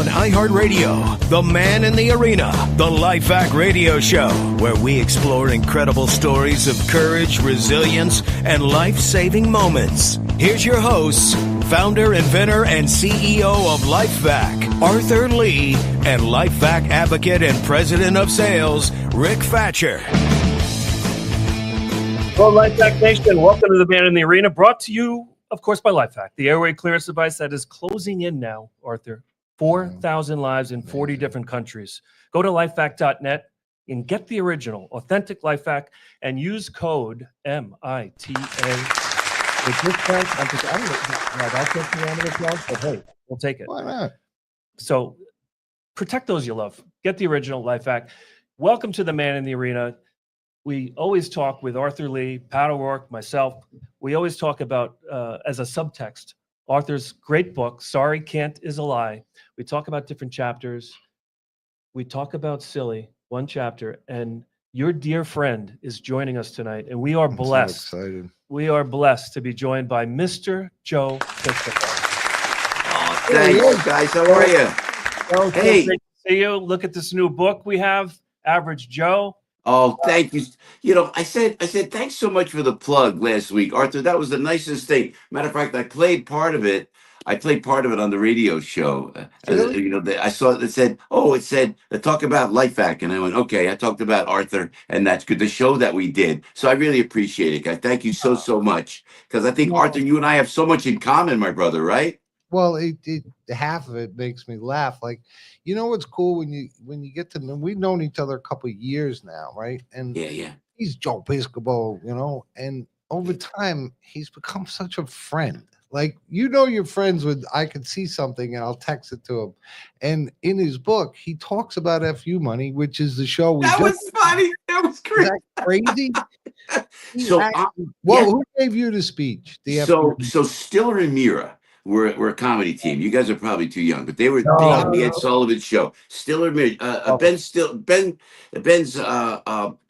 on iHeartRadio, The Man in the Arena, the LifeVac radio show, where we explore incredible stories of courage, resilience, and life-saving moments. Here's your hosts, founder, inventor, and CEO of LifeVac, Arthur Lee, and LifeVac advocate and president of sales, Rick Fatscher. Hello, LifeVac Nation. Welcome to The Man in the Arena, brought to you, of course, by LifeVac, the airway clearance device that is closing in now, Arthur. 4,000 lives in 40 different countries. Go to lifevac.net and get the original, authentic LifeVac and use code MITA. With discounts, I don't know if that's what you wanted as well, but hey, we'll take it. Why not? So protect those you love. Get the original LifeVac. Welcome to The Man in the Arena. We always talk with Arthur Lee, Pat O'Rourke, myself. We always talk about, as a subtext, Arthur's great book, Sorry, Can't is a Lie. We talk about different chapters. We talk about Silly, one chapter, and your dear friend is joining us tonight, and we are blessed. So excited. We are blessed to be joined by Mr. Joe Christopher. Oh, thanks, guys. How are you? Joe, Hey. great to see you. Look at this new book we have, Average Joe. Oh, thank you. You know, I said, thanks so much for the plug last week, Arthur. That was the nicest thing. Matter of fact, I played part of it on the radio show. Really? You know, I saw it said, talk about LifeVac. And I went, okay, I talked about Arthur, and that's good. The show that we did. So I really appreciate it, guys. Thank you so much. Because I think, Arthur, you and I have so much in common, my brother, right? Well, it half of it makes me laugh. Like, you know what's cool when you get to know, we've known each other a couple of years now, right? And Yeah. he's Joe Piscopo, you know, and over time he's become such a friend. Like, you know, you're friends with, I can see something and I'll text it to him. And in his book, he talks about FU Money, which is the show we That just was funny. That was Is great. that crazy? Yeah. Who gave you the speech? The So FU? Stiller and Mira were a comedy team. You guys are probably too young, but they had the Ed Sullivan show. Stiller and Mira, Ben's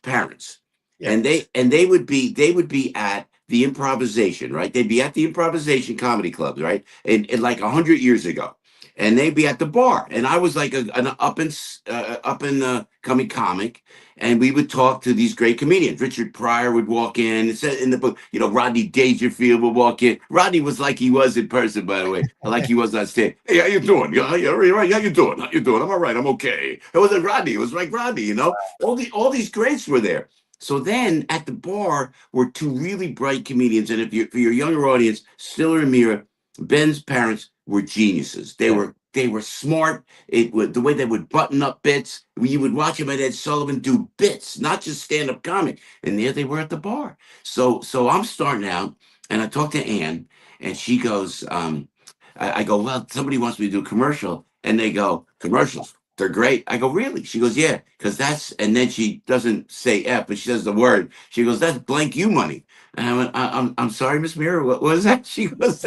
parents, Yeah. and they would be at the improvisation, right? They'd be at the improvisation comedy clubs, right? And like 100 years ago, and they'd be at the bar, and I was like an up and coming comic. And we would talk to these great comedians. Richard Pryor would walk in. It said in the book, you know, Rodney Dangerfield would walk in. Rodney was like he was in person, by the way, like he was on stage. Hey, how you doing? Yeah, right. How you doing? How you doing? I'm all right. I'm okay. It wasn't Rodney. It was like Rodney. You know, all these greats were there. So then at the bar were two really bright comedians, and for your younger audience, Stiller and Mira, Ben's parents were geniuses. They were smart. The way they would button up bits. You would watch him at Ed Sullivan do bits, not just stand-up comic. And there they were at the bar. So I'm starting out, and I talk to Ann, and she goes, I go, well, somebody wants me to do a commercial. And they go, commercials, they're great. I go, really? She goes, yeah, because and then she doesn't say F, but she says the word. She goes, that's blank you money. And I went, I'm sorry, Miss Mira, what was that? She goes,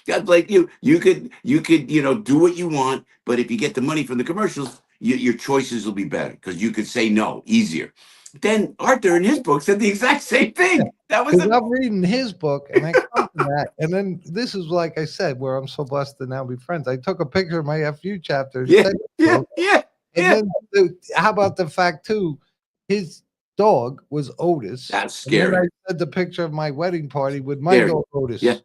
God blank you. You could, you know, do what you want, but if you get the money from the commercials, your choices will be better because you could say no easier. Then Arthur in his book said the exact same thing. That was I'm reading his book, and I come to that, and then this is like I said, where I'm so blessed to now be friends. I took a picture of my FU chapter. Yeah. And then how about the fact too, his dog was Otis. That's And then scary. I said the picture of my wedding party with my dog Otis. Yeah.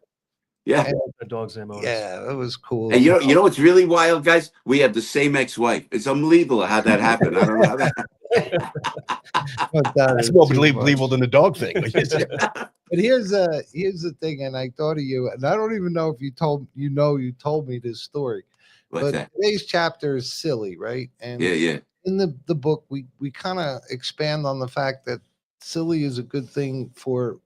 And, The dog's name Otis. yeah, that was cool. And you know what's really wild, guys? We have the same ex-wife. It's unbelievable how that happened. I don't know how that But That's more believable than the dog thing. But here's the thing, and I thought of you, and I don't even know if you told me this story. What's but that? Today's chapter is silly, right? And Yeah. in the book, we kind of expand on the fact that silly is a good thing for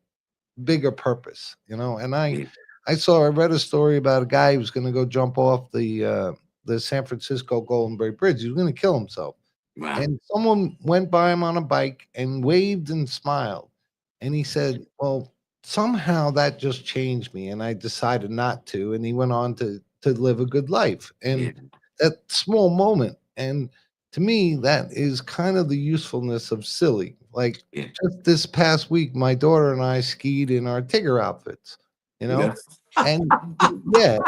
bigger purpose, you know. And I read a story about a guy who was going to go jump off the San Francisco Golden Gate Bridge. He was going to kill himself. Wow. And someone went by him on a bike and waved and smiled. And he said, well, somehow that just changed me. And I decided not to. And he went on to live a good life. And that small moment. And to me, that is kind of the usefulness of silly. Like just this past week, my daughter and I skied in our Tigger outfits. you You know? know? And yeah,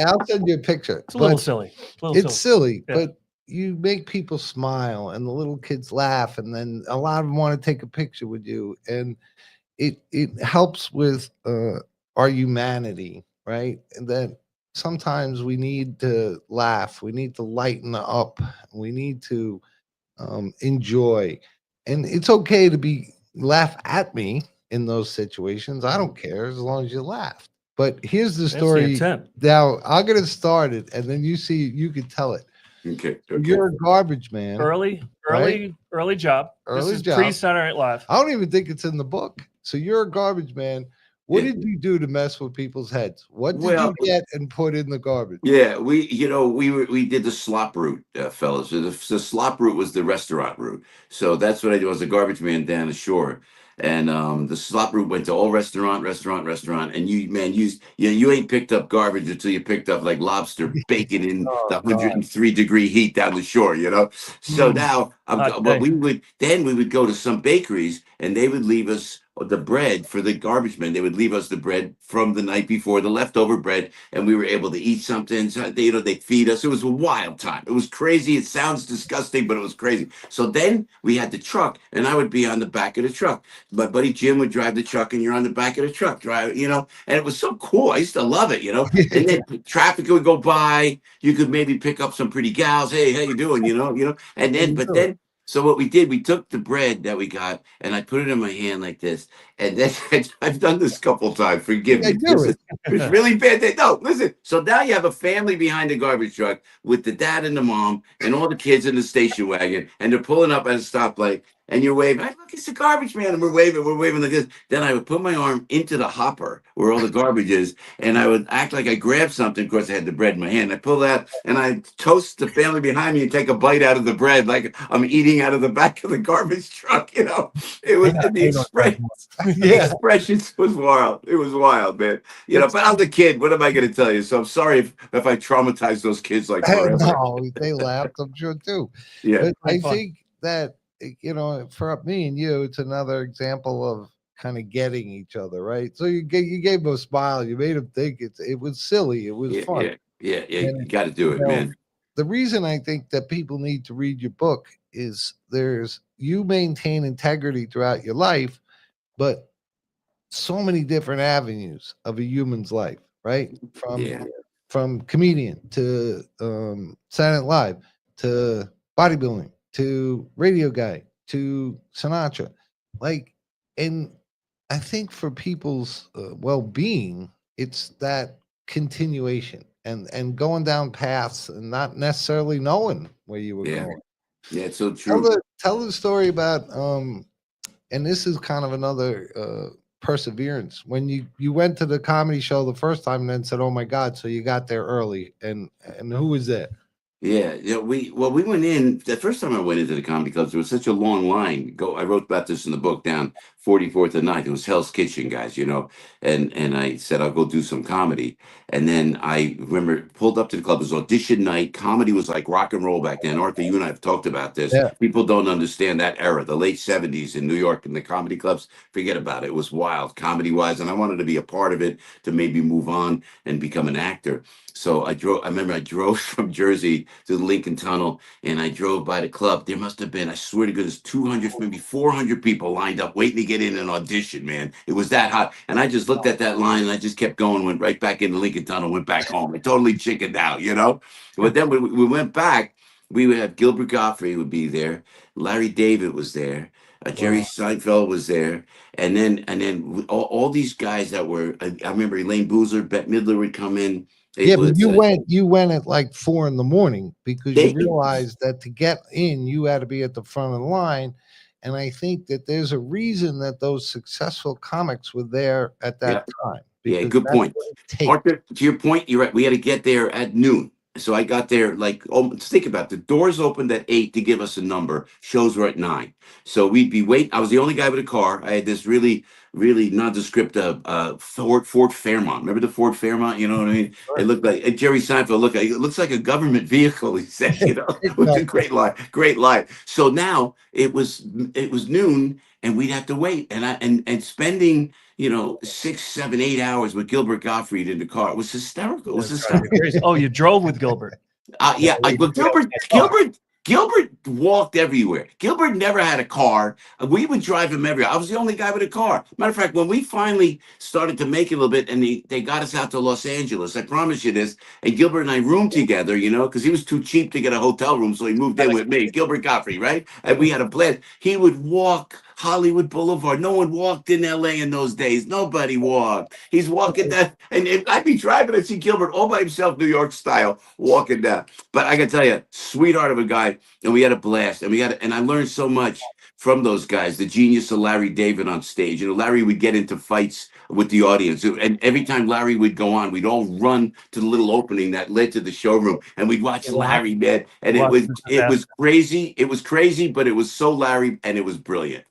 I'll send you a picture. It's a little But silly. it's silly, Yeah. but you make people smile and the little kids laugh, and then a lot of them want to take a picture with you. And it helps with our humanity, right? And that sometimes we need to laugh, we need to lighten up, we need to enjoy. And it's okay to be laugh at me in those situations. I don't care as long as you laugh. But here's the That's the story. intent. Now I'll get it started, and then you can tell it. Okay. You're a garbage man. Early job. This Early is job. pre-Saturday Night Live. I don't even think it's in the book. So you're a garbage man. What Yeah. did you do to mess with people's heads? What did Well, you get and put in the garbage? yeah, we did the slop route, fellas. The slop route was the restaurant route. So that's what I do. I was a garbage man down the shore. And the slop route went to all restaurant. And you ain't picked up garbage until you picked up like lobster bacon in Oh the God. 103-degree heat down the shore, you know? So Mm. now Hot but day. we would go to some bakeries and they would leave us the bread for the garbage men. They would leave us the bread from the night before, the leftover bread, and we were able to eat something. So they'd feed us. It was a wild time. It was crazy. It sounds disgusting, but it was crazy. So then we had the truck, and I would be on the back of the truck. My buddy Jim would drive the truck, and you're on the back of the truck, and it was so cool. I used to love it, And then traffic would go by. You could maybe pick up some pretty gals. Hey, how you doing? And How then, you but doing? then. So what we did, we took the bread that we got and I put it in my hand like this. And then I've done this a couple times. Forgive I me. do it. It's really bad. No, listen. So now you have a family behind the garbage truck with the dad and the mom and all the kids in the station wagon, and they're pulling up at a stoplight. And you're waving. Hey, look, it's the garbage man. And we're waving like this. Then I would put my arm into the hopper where all the garbage is, and I would act like I grabbed something. Of course, I had the bread in my hand. I pull that, and I toast the family behind me and take a bite out of the bread like I'm eating out of the back of the garbage truck. It was the expression. The Yeah. expressions was wild. It was wild, man. But I was a kid. What am I going to tell you? So I'm sorry if I traumatized those kids like forever. No, they laughed, I'm sure too. Yeah. But I Fun. think that for me and you, it's another example of kind of getting each other, right? So you gave him a smile, you made him think it was silly, it was Yeah. fun. Yeah. You And got to do it, man. the reason I think that people need to read your book is you maintain integrity throughout your life, but so many different avenues of a human's life, right? Yeah. From comedian to Saturday Night Live to bodybuilding to radio guy to Sinatra, and I think for people's well-being, it's that continuation and going down paths and not necessarily knowing where you were Yeah. going. Yeah. It's so true. Tell the story about and this is kind of another perseverance when you went to the comedy show the first time and then said, oh my God, so you got there early, and who was that? Yeah, we went in the first time I went into the comedy clubs. There was such a long line. I wrote about this in the book down 44th and 9th. It was Hell's Kitchen, guys, and I said I'll go do some comedy. And then I remember pulled up to the club. It was audition night. Comedy was like rock and roll back then. Arthur, you and I have talked about this. Yeah. People don't understand that era, the late 70s in New York and the comedy clubs. Forget about it. It was wild, comedy wise, and I wanted to be a part of it to maybe move on and become an actor. So I remember I drove from Jersey to the Lincoln Tunnel, and I drove by the club. There must have been, I swear to goodness, 200, maybe 400 people lined up waiting to get in an audition, man. It was that hot. And I just looked at that line, and I just kept going, went right back in the Lincoln Tunnel, went back home. I totally chickened out. But then we went back. We would have Gilbert Gottfried would be there. Larry David was there. Jerry Seinfeld was there. And then all these guys that were, I remember Elaine Boozler, Bette Midler would come in. But you went at like 4 a.m. because you realized that to get in, you had to be at the front of the line. And I think that there's a reason that those successful comics were there at that time. Yeah, good point. Arthur, to your point, you're right. We had to get there at noon. So I got there think about it. The doors opened at 8 to give us a number. Shows were at 9. So we'd be waiting. I was the only guy with a car. I had this really, really nondescript Ford Fairmont. Remember the Ford Fairmont? You know what I mean? Sure. It looked like Jerry Seinfeld. It looks like a government vehicle. He said, which is a great line. Great line. So now it was noon, and we'd have to wait. And spending 6, 7, 8 hours with Gilbert Gottfried in the car. It was hysterical. It was That's right. hysterical. Crazy. Oh, you drove with Gilbert. Yeah, but Gilbert walked everywhere. Gilbert never had a car. We would drive him everywhere. I was the only guy with a car. Matter of fact, when we finally started to make it a little bit, and they got us out to Los Angeles, I promise you this. And Gilbert and I roomed together, because he was too cheap to get a hotel room, so he moved in with me, Gilbert Gottfried, right? And we had a blast. He would walk Hollywood Boulevard. No one walked in LA in those days. Nobody walked. He's walking that, and I'd be driving and see Gilbert all by himself, New York style, walking down. But I can tell you, sweetheart of a guy, and we had a blast, and I learned so much from those guys. The genius of Larry David on stage. Larry would get into fights with the audience, and every time Larry would go on, we'd all run to the little opening that led to the showroom, and we'd watch Larry, man. And it was crazy. It was crazy, but it was so Larry, and it was brilliant.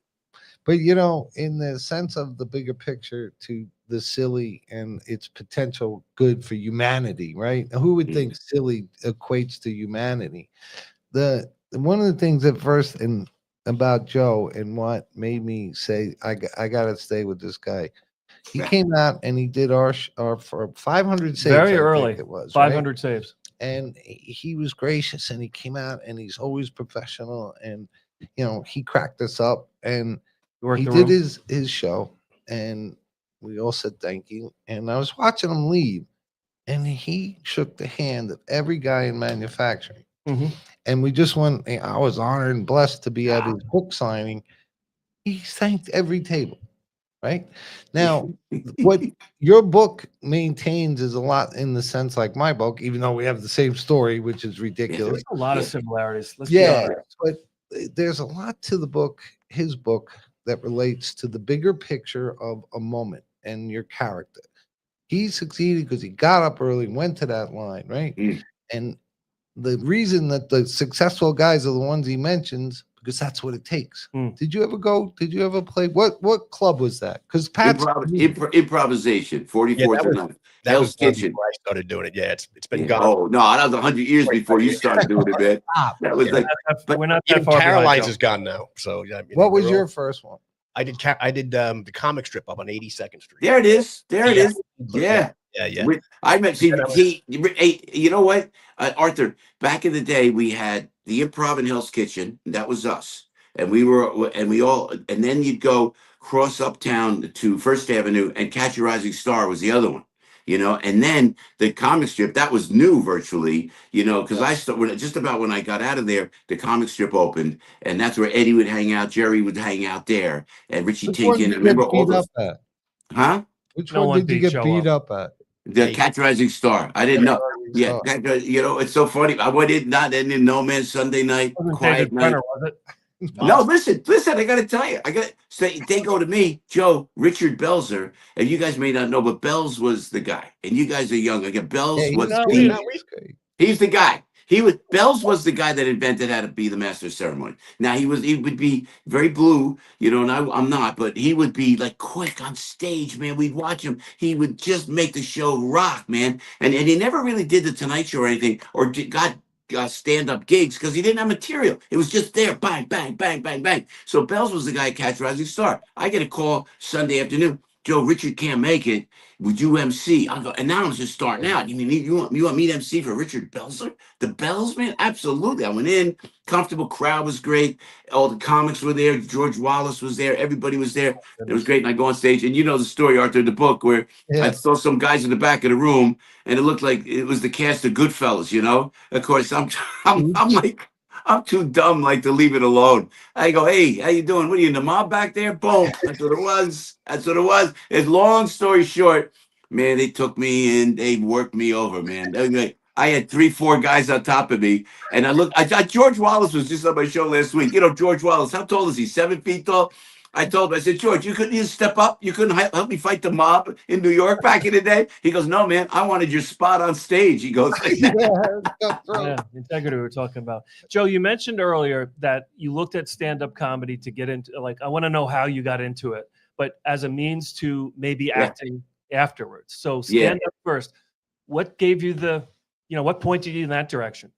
But in the sense of the bigger picture to the silly and its potential good for humanity, right? Who would think silly equates to humanity? One of the things at first about Joe and what made me say I got to stay with this guy. He came out and he did our for 500 saves. Very early. It was 500 saves. And he was gracious and he came out and he's always professional and he cracked us up and he did his show and we all said thank you. And I was watching him leave and he shook the hand of every guy in manufacturing. Mm-hmm. And we just went. I was honored and blessed to be at his book signing. He thanked every table. Right now, what your book maintains is a lot in the sense like my book, even though we have the same story, which is ridiculous. There's a lot of similarities. But there's a lot to the book, his book, that relates to the bigger picture of a moment and your character. He succeeded because he got up early, went to that line, right? And the reason that the successful guys are the ones he mentions, because that's what it takes. Did you ever play? What club was that? Because Pat's improvisation, 44th and 9th. Hell's Kitchen. I started doing it. Yeah, it's been gone. Oh no, that was 100 years before you started doing it, man. That was we're not that even far Caroline's is gone now. So what was your first one? I did the comic strip up on 82nd Street. There it is. It is. Yeah. Yeah. I met you know what, Arthur, back in the day we had the Improv in Hell's Kitchen. That was us. And then you'd go cross uptown to First Avenue and Catch a Rising Star was the other one. And then the comic strip, that was new virtually, because I started just about when I got out of there, the comic strip opened, and that's where Eddie would hang out, Jerry would hang out there, and Richie Tinkin. I remember all those. Huh? Which one did you get beat up at? The Catch a Rising Star. I didn't know. Yeah, it's so funny. I went in not in No Man's Sunday night, quiet night. Was it? No, listen, I got to tell you. They go to me, Joe, Richard Belzer, and you guys may not know, but Belz was the guy. And you guys are young. Belz was he's the guy. Belz was the guy that invented how to be the master of ceremony. Now he would be very blue, and I'm not, but he would be like quick on stage, man. We'd watch him. He would just make the show rock, man. And he never really did the Tonight Show or anything, or got stand-up gigs because he didn't have material. It was just there, bang, bang, bang, bang, bang. So Belz was the guy at Catch Rising Star. I get a call Sunday afternoon. Joe, Richard can't make it. Would you MC? I go, and now I'm just starting out. You want me to MC for Richard Belzer? The Bells, man? Absolutely. I went in, comfortable, crowd was great. All the comics were there. George Wallace was there. Everybody was there. It was great. And I go on stage, and you know the story, Arthur, the book, where I saw some guys in the back of the room, and it looked like it was the cast of Goodfellas, Of course, I'm like, I'm too dumb to leave it alone. I go, hey, how you doing? What are you in the mob back there? Boom. That's what it was. It's long story short, man, they took me and they worked me over, man. I had 3-4 guys on top of me. And George Wallace was just on my show last week. George Wallace, how tall is he? 7 feet tall? I told him, I said, George, you couldn't step up? You couldn't help me fight the mob in New York back in the day? He goes, no, man, I wanted your spot on stage. He goes, integrity we were talking about. Joe, you mentioned earlier that you looked at stand-up comedy to get into, I want to know how you got into it, but as a means to maybe acting afterwards. So stand up first. What gave you what pointed you in that direction?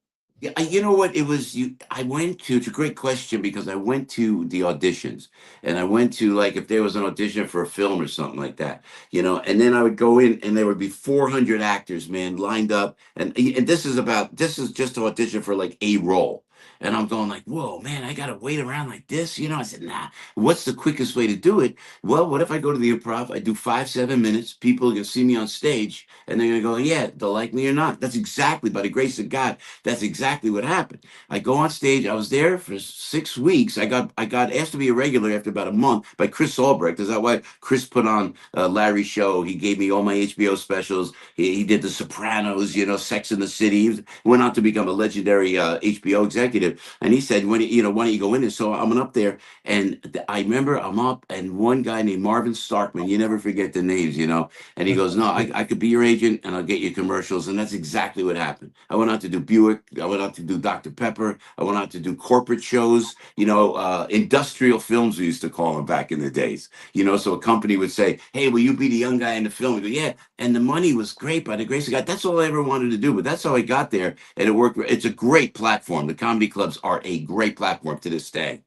Yeah, you know what? It was you. I went to. It's a great question because I went to the auditions, and I went to like if there was an audition for a film or something like that, and then I would go in, and there would be 400 actors, man, lined up, and this is just to audition for like a role, and I'm going like, whoa, man, I gotta wait around like this, I said, nah. What's the quickest way to do it? Well, what if I go to the improv? I do 5 7 minutes. People are gonna see me on stage, and they're gonna go, yeah, they'll like me or not. That's exactly by the grace of God. That's exactly what happened. I go on stage. I was there for 6 weeks. I got asked to be a regular after about a month by Chris Albrecht. Is that why Chris put on Larry's show? He gave me all my HBO specials. He did The Sopranos, Sex in the City. He went on to become a legendary HBO executive. And he said, why don't you go in there? So I'm up there, and I remember I'm up, and one guy named Marvin Starkman. You never forget the names, And he goes, no, I could be your agent, and I'll get you commercials. And that's exactly what happened. I went on to do Buick. I went out to do Dr. Pepper. I went out to do corporate shows, industrial films, we used to call them back in the days. So a company would say, hey, will you be the young guy in the film? We go, yeah. And the money was great by the grace of God. That's all I ever wanted to do. But that's how I got there. And it worked. It's a great platform. The comedy clubs are a great platform to this day.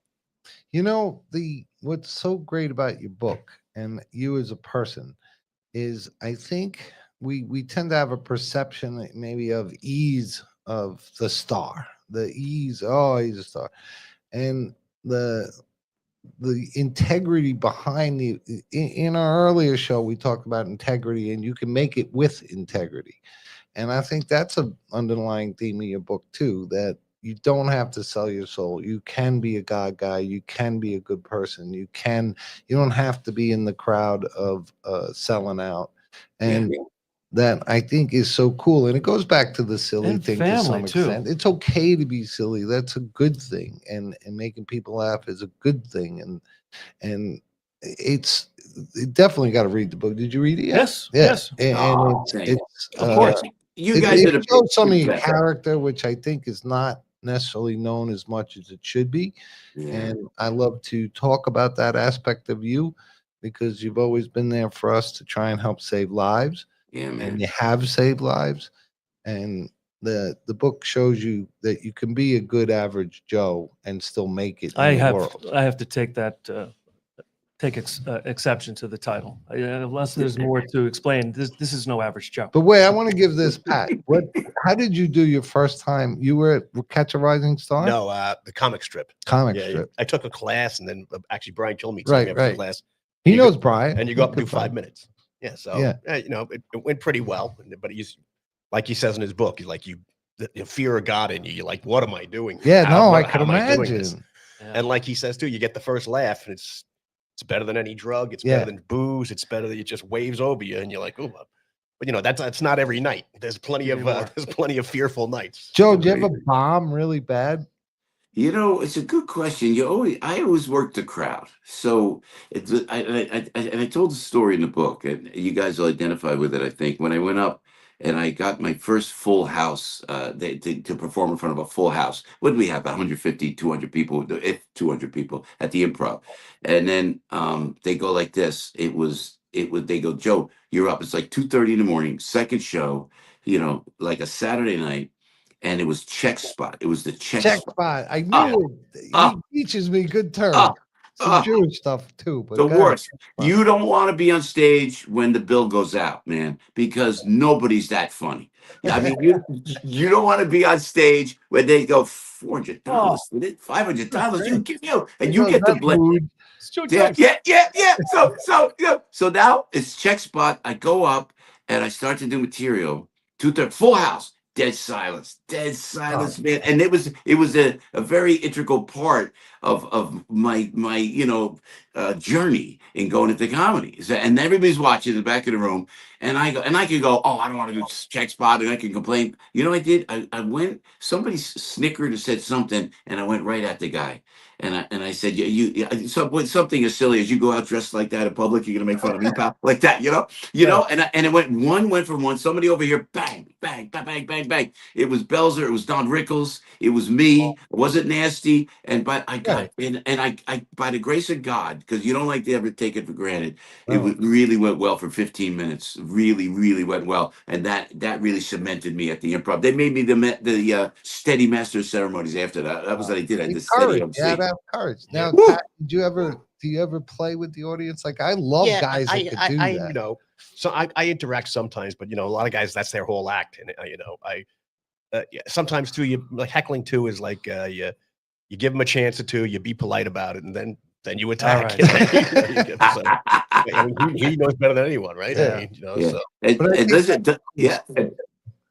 What's so great about your book and you as a person is I think we tend to have a perception maybe of ease of the star, the ease. Oh, he's a star, and the integrity behind in our earlier show we talked about integrity, and you can make it with integrity, and I think that's an underlying theme of your book too. That you don't have to sell your soul. You can be a God guy. You can be a good person. You don't have to be in the crowd of selling out. And that I think is so cool. And it goes back to the silly And thing to family, some too. extent. It's okay to be silly. That's a good thing. And making people laugh is a good thing. And it definitely got to read the book. Did you read it yet? Yes, Yeah. yes. And it's Of course. You guys it are the shows some of your best. character, which I think is not necessarily known as much as it should be. Yeah. And I love to talk about that aspect of you because you've always been there for us to try and help save lives. Yeah, man. And you have saved lives. And the book shows you that you can be a good average Joe and still make it in the world. I have to take that exception to the title. Unless there's more to explain, this is no average Joe. But wait, I want to give this Pat. How did you do your first time? You were at Catch a Rising Star? No, the comic strip. Comic strip. I took a class, and then actually Brian Kilmeade took Right, me up to the class. He knows Brian. And you go up and do 5 minutes. Yeah, so Yeah. it went pretty well. But he's like he says in his book, he's like the fear of God in you. You're like, what am I doing? Yeah, I how can am I doing imagine. this? Yeah. And like he says too, you get the first laugh, and it's better than any drug. It's better than booze. It's better that it just waves over you, and you're like, oh. But that's not every night. There's plenty of fearful nights. Joe, do you ever bomb really bad? It's a good question. I always work the crowd. So I told the story in the book, and you guys will identify with it. I think when I went up and I got my first full house to perform in front of a full house. What did we have? 150, 200 people, if 200 people at the Improv. And then they go like this. They go, Joe, you're up. It's like 2:30 in the morning, second show, like a Saturday night. And it was check spot. It was the check spot. I knew it. He teaches me good terms. Some Jewish stuff too. But the worst. You don't want to be on stage when the bill goes out, man, because nobody's that funny. I mean, you don't want to be on stage when they go $400 with it, $500. You give you, and you get the blame. Yeah. So now it's check spot. I go up and I start to do material. 2:30, full house. Dead silence, man. And it was a very integral part of my journey in going into comedy. And everybody's watching in the back of the room, and I can go, oh, I don't want to do check spot, and I can complain. You know what I did? I went. Somebody snickered or said something, and I went right at the guy. And I said, something as silly as you go out dressed like that in public, you're gonna make fun of me, pal, like that, And it went from one. Somebody over here, bang, bang, bang, bang, bang, bang. It was Belzer, it was Don Rickles, it was me. It wasn't nasty, and but I got and I by the grace of God, because you don't like to ever take it for granted. Oh. It really went well for 15 minutes. Really, really went well, and that really cemented me at the improv. They made me the steady master of ceremonies after that. That was what I did. I did steady Courage. Yeah, that courage. Now, Woo! Pat, do you ever play with the audience? Like, I love guys that could do that. You know, so I interact sometimes, but you know, a lot of guys, that's their whole act, and you know, sometimes too, you like heckling too is like you give them a chance or two, you be polite about it, and then you attack. Right. I mean, he knows better than anyone, right? Yeah. I mean, you know, Yeah. so. And listen,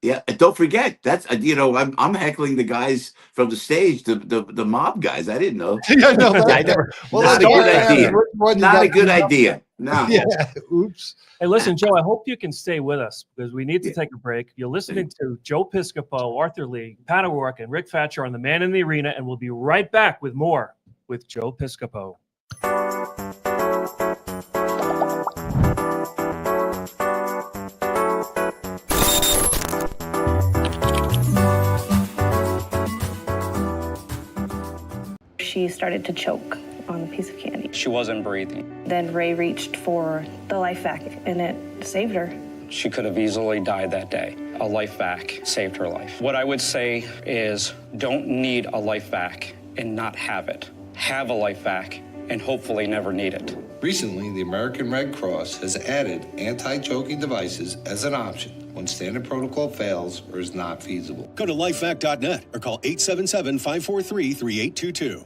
yeah, and don't forget that's you know, I'm heckling the guys from the stage, the mob guys. I didn't know. Yeah, no, I never. Not a good idea. Not a good idea. No. Yeah. Oops. Hey, listen, Joe, I hope you can stay with us because we need to take a break. You're listening to Joe Piscopo, Arthur Lee, Pat O'Rourke, and Rick Fatscher on The Man in the Arena, and we'll be right back with more with Joe Piscopo. She started to choke on a piece of candy. She wasn't breathing. Then Ray reached for the LifeVac, and it saved her. She could have easily died that day. A LifeVac saved her life. What I would say is don't need a LifeVac and not have it. Have a LifeVac and hopefully never need it. Recently, the American Red Cross has added anti-choking devices as an option when standard protocol fails or is not feasible. Go to lifevac.net or call 877-543-3822.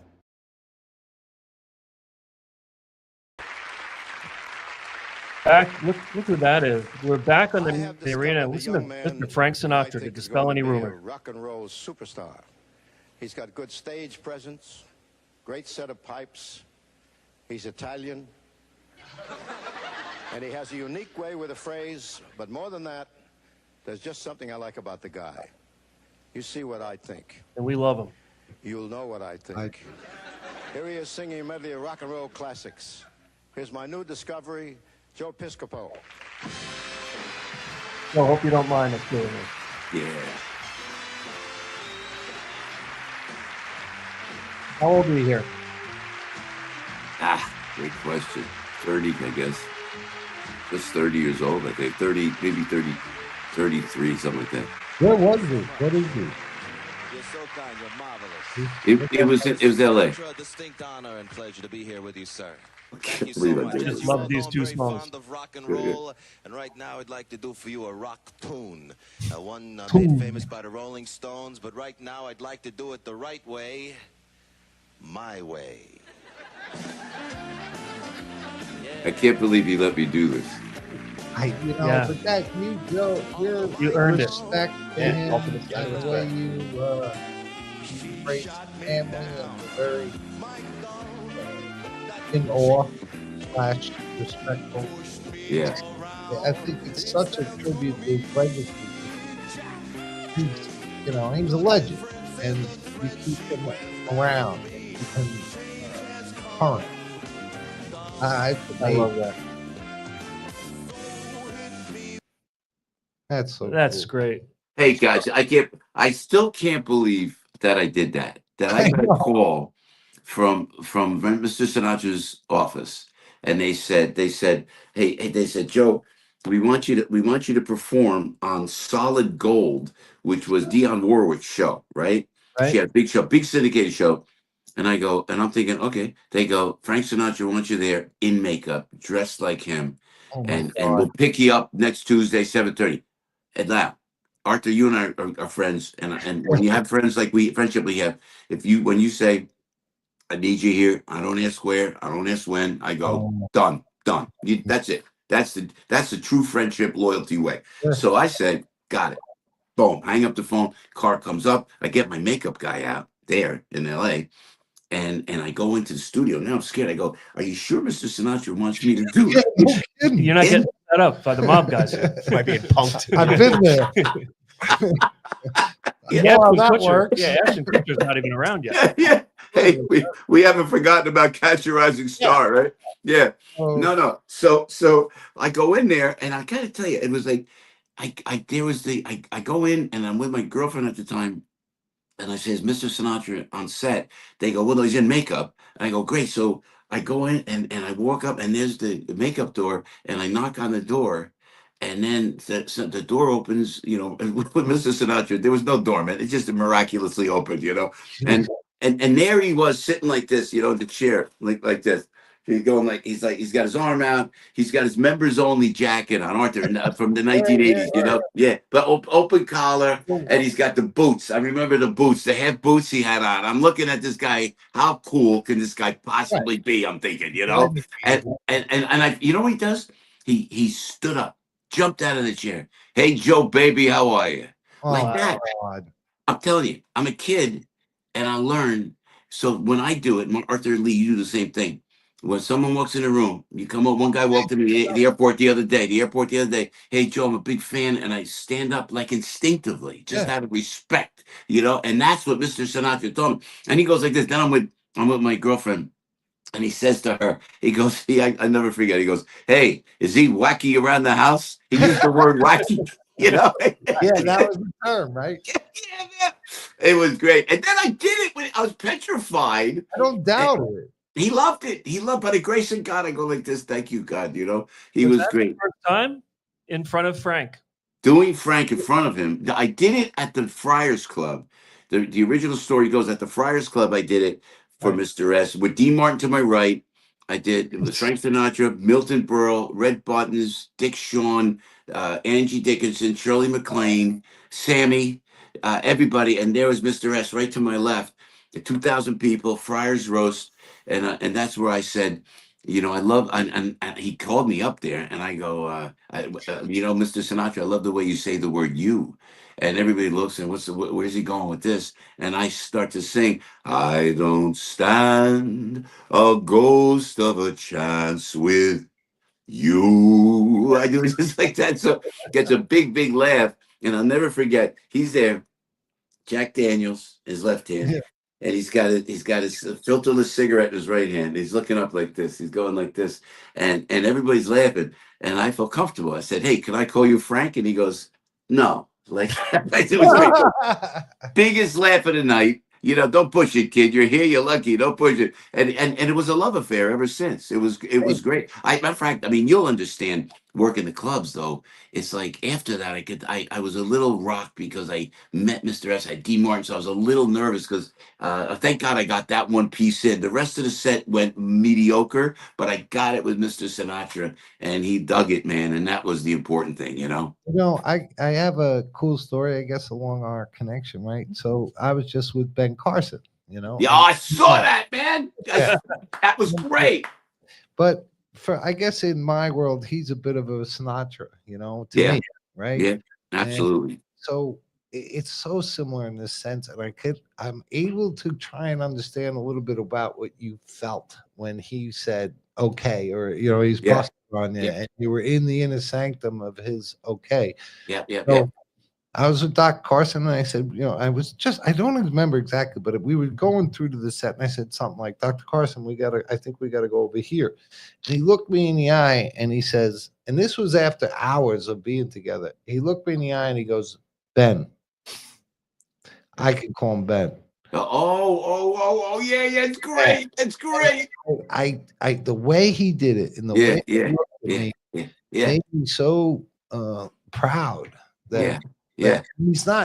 Back, look who that is. We're back on the arena. Listen to Mr. Frank Sinatra to dispel any rumor. Rock and roll superstar. He's got good stage presence, great set of pipes. He's Italian. And he has a unique way with a phrase, but more than that, there's just something I like about the guy. You see what I think. And we love him. You'll know what I think. Here he is singing a medley of rock and roll classics. Here's my new discovery, Joe Piscopo. Well, hope you don't mind us doing this. Yeah. How old are you here? Great question. 30, I guess. Just 30 years old, I think. 30, maybe 30, 33, something like that. Where was he? What is he? You're so kind. You're marvelous. It was L.A. It's a distinct honor and pleasure to be here with you, sir. Thank you so much. Just love these two songs. Fond of rock and roll, and right now I'd like to do for you a rock tune. One made famous by the Rolling Stones, but right now I'd like to do it the right way, my way. I can't believe you let me do this. But that you earned it. Respect him, and the way you praise his family, and very in awe / respectful. Yeah. I think it's such a tribute to his legacy. He was a legend, and you keep him around and current. I love that. That's so That's cool. great. Hey guys, I still can't believe that I did that. That I got a call from Mr. Sinatra's office, and they said, hey, they said, Joe, we want you to perform on Solid Gold, which was Dionne Warwick's show, right? She had a big show, big syndicated show. And I go, and I'm thinking, okay. They go, Frank Sinatra wants you there in makeup, dressed like him, and we'll pick you up next Tuesday, 7:30. And now, Arthur, you and I are friends, and when you have friends like friendship we have, when you say, I need you here, I don't ask where, I don't ask when, I go, done. That's it. That's the true friendship, loyalty way. So I said, got it. Boom, hang up the phone. Car comes up. I get my makeup guy out there in L.A. And I go into the studio. Now I'm scared. I go, are you sure Mr. Sinatra wants me to do it? You're not getting set up by the mob guys. Might be punked. I've been there. That works. Yeah, Ashton Kutcher's not even around yet. Yeah. Hey, we haven't forgotten about Catch a Rising Star, right? Yeah. No. So I go in there, and I gotta tell you, it was like I go in, and I'm with my girlfriend at the time. And I says, Mr. Sinatra on set. They go, well, no, he's in makeup. And I go, great. So I go in and I walk up and there's the makeup door and I knock on the door. And then the door opens, you know, and with Mr. Sinatra, there was no doorman. It just miraculously opened, you know. And and there he was sitting like this, you know, in the chair, like this. He's going he's got his arm out. He's got his members only jacket on, Arthur, from the 1980s, you know. Yeah, but open collar, and he's got the boots. I remember the boots, the half boots he had on. I'm looking at this guy. How cool can this guy possibly be? I'm thinking, you know. And I, you know what he does? He stood up, jumped out of the chair. Hey, Joe, baby, how are you? Like that. God. I'm telling you, I'm a kid, and I learn. So when I do it, Arthur Lee, you do the same thing. When someone walks in a room, you come up. One guy walked in the airport the other day. Hey, Joe, I'm a big fan, and I stand up like instinctively, just out of respect, you know. And that's what Mr. Sinatra told me. And he goes like this. Then I'm with my girlfriend. And he says to her, he goes, I never forget. He goes, hey, is he wacky around the house? He used the word wacky, you know? Yeah, that was the term, right? Yeah, man. It was great. And then I did it when I was petrified. I don't doubt it. He loved it. He loved, by the grace of God, I go like this. Thank you, God. You know, he was great. First time in front of Frank. Doing Frank in front of him. I did it at the Friars Club. The original story goes at the Friars Club. I did it for Mr. S with Dean Martin to my right. I did it was Frank Sinatra, Milton Berle, Red Buttons, Dick Shawn, Angie Dickinson, Shirley MacLaine, Sammy, everybody, and there was Mr. S right to my left. The 2,000 people, Friars Roast, and that's where I said, you know, I love, and he called me up there, and I go, you know, Mr. Sinatra, I love the way you say the word "you," and everybody looks and where's he going with this? And I start to sing, I don't stand a ghost of a chance with you. I do it just like that, so gets a big laugh, and I'll never forget. He's there, Jack Daniels, his left hand. And he's got his filterless cigarette in his right hand. He's looking up like this. He's going like this, and everybody's laughing. And I felt comfortable. I said, "Hey, can I call you Frank?" And he goes, "No." Like it was great. Biggest laugh of the night. You know, don't push it, kid. You're here. You're lucky. Don't push it. And it was a love affair ever since. It was great. Matter of fact, I mean, you'll understand working the clubs though. It's like after that, I was a little rocked because I met Mr. S. I had Dean Martin, so I was a little nervous because thank God I got that one piece in. The rest of the set went mediocre, but I got it with Mr. Sinatra, and he dug it, man. And that was the important thing, you know. You know, I have a cool story, I guess, along our connection, right? So I was just with Ben Carson, you know. Yeah, I saw that, man. That was great. But I guess in my world, he's a bit of a Sinatra, you know, to me, right? Yeah, absolutely. And so it's so similar in this sense, and I'm able to try and understand a little bit about what you felt when he said okay, or you know, he's busting on you, and you were in the inner sanctum of his okay. So I was with Doc Carson, and I said, you know, I don't remember exactly, but we were going through to the set, and I said something like, Dr. Carson, I think we got to go over here. And he looked me in the eye, and he says, and this was after hours of being together. He looked me in the eye, and he goes, Ben, I can call him Ben. Oh, yeah, it's great. It's great. The way he did it, and the way he looked at me, made me so proud that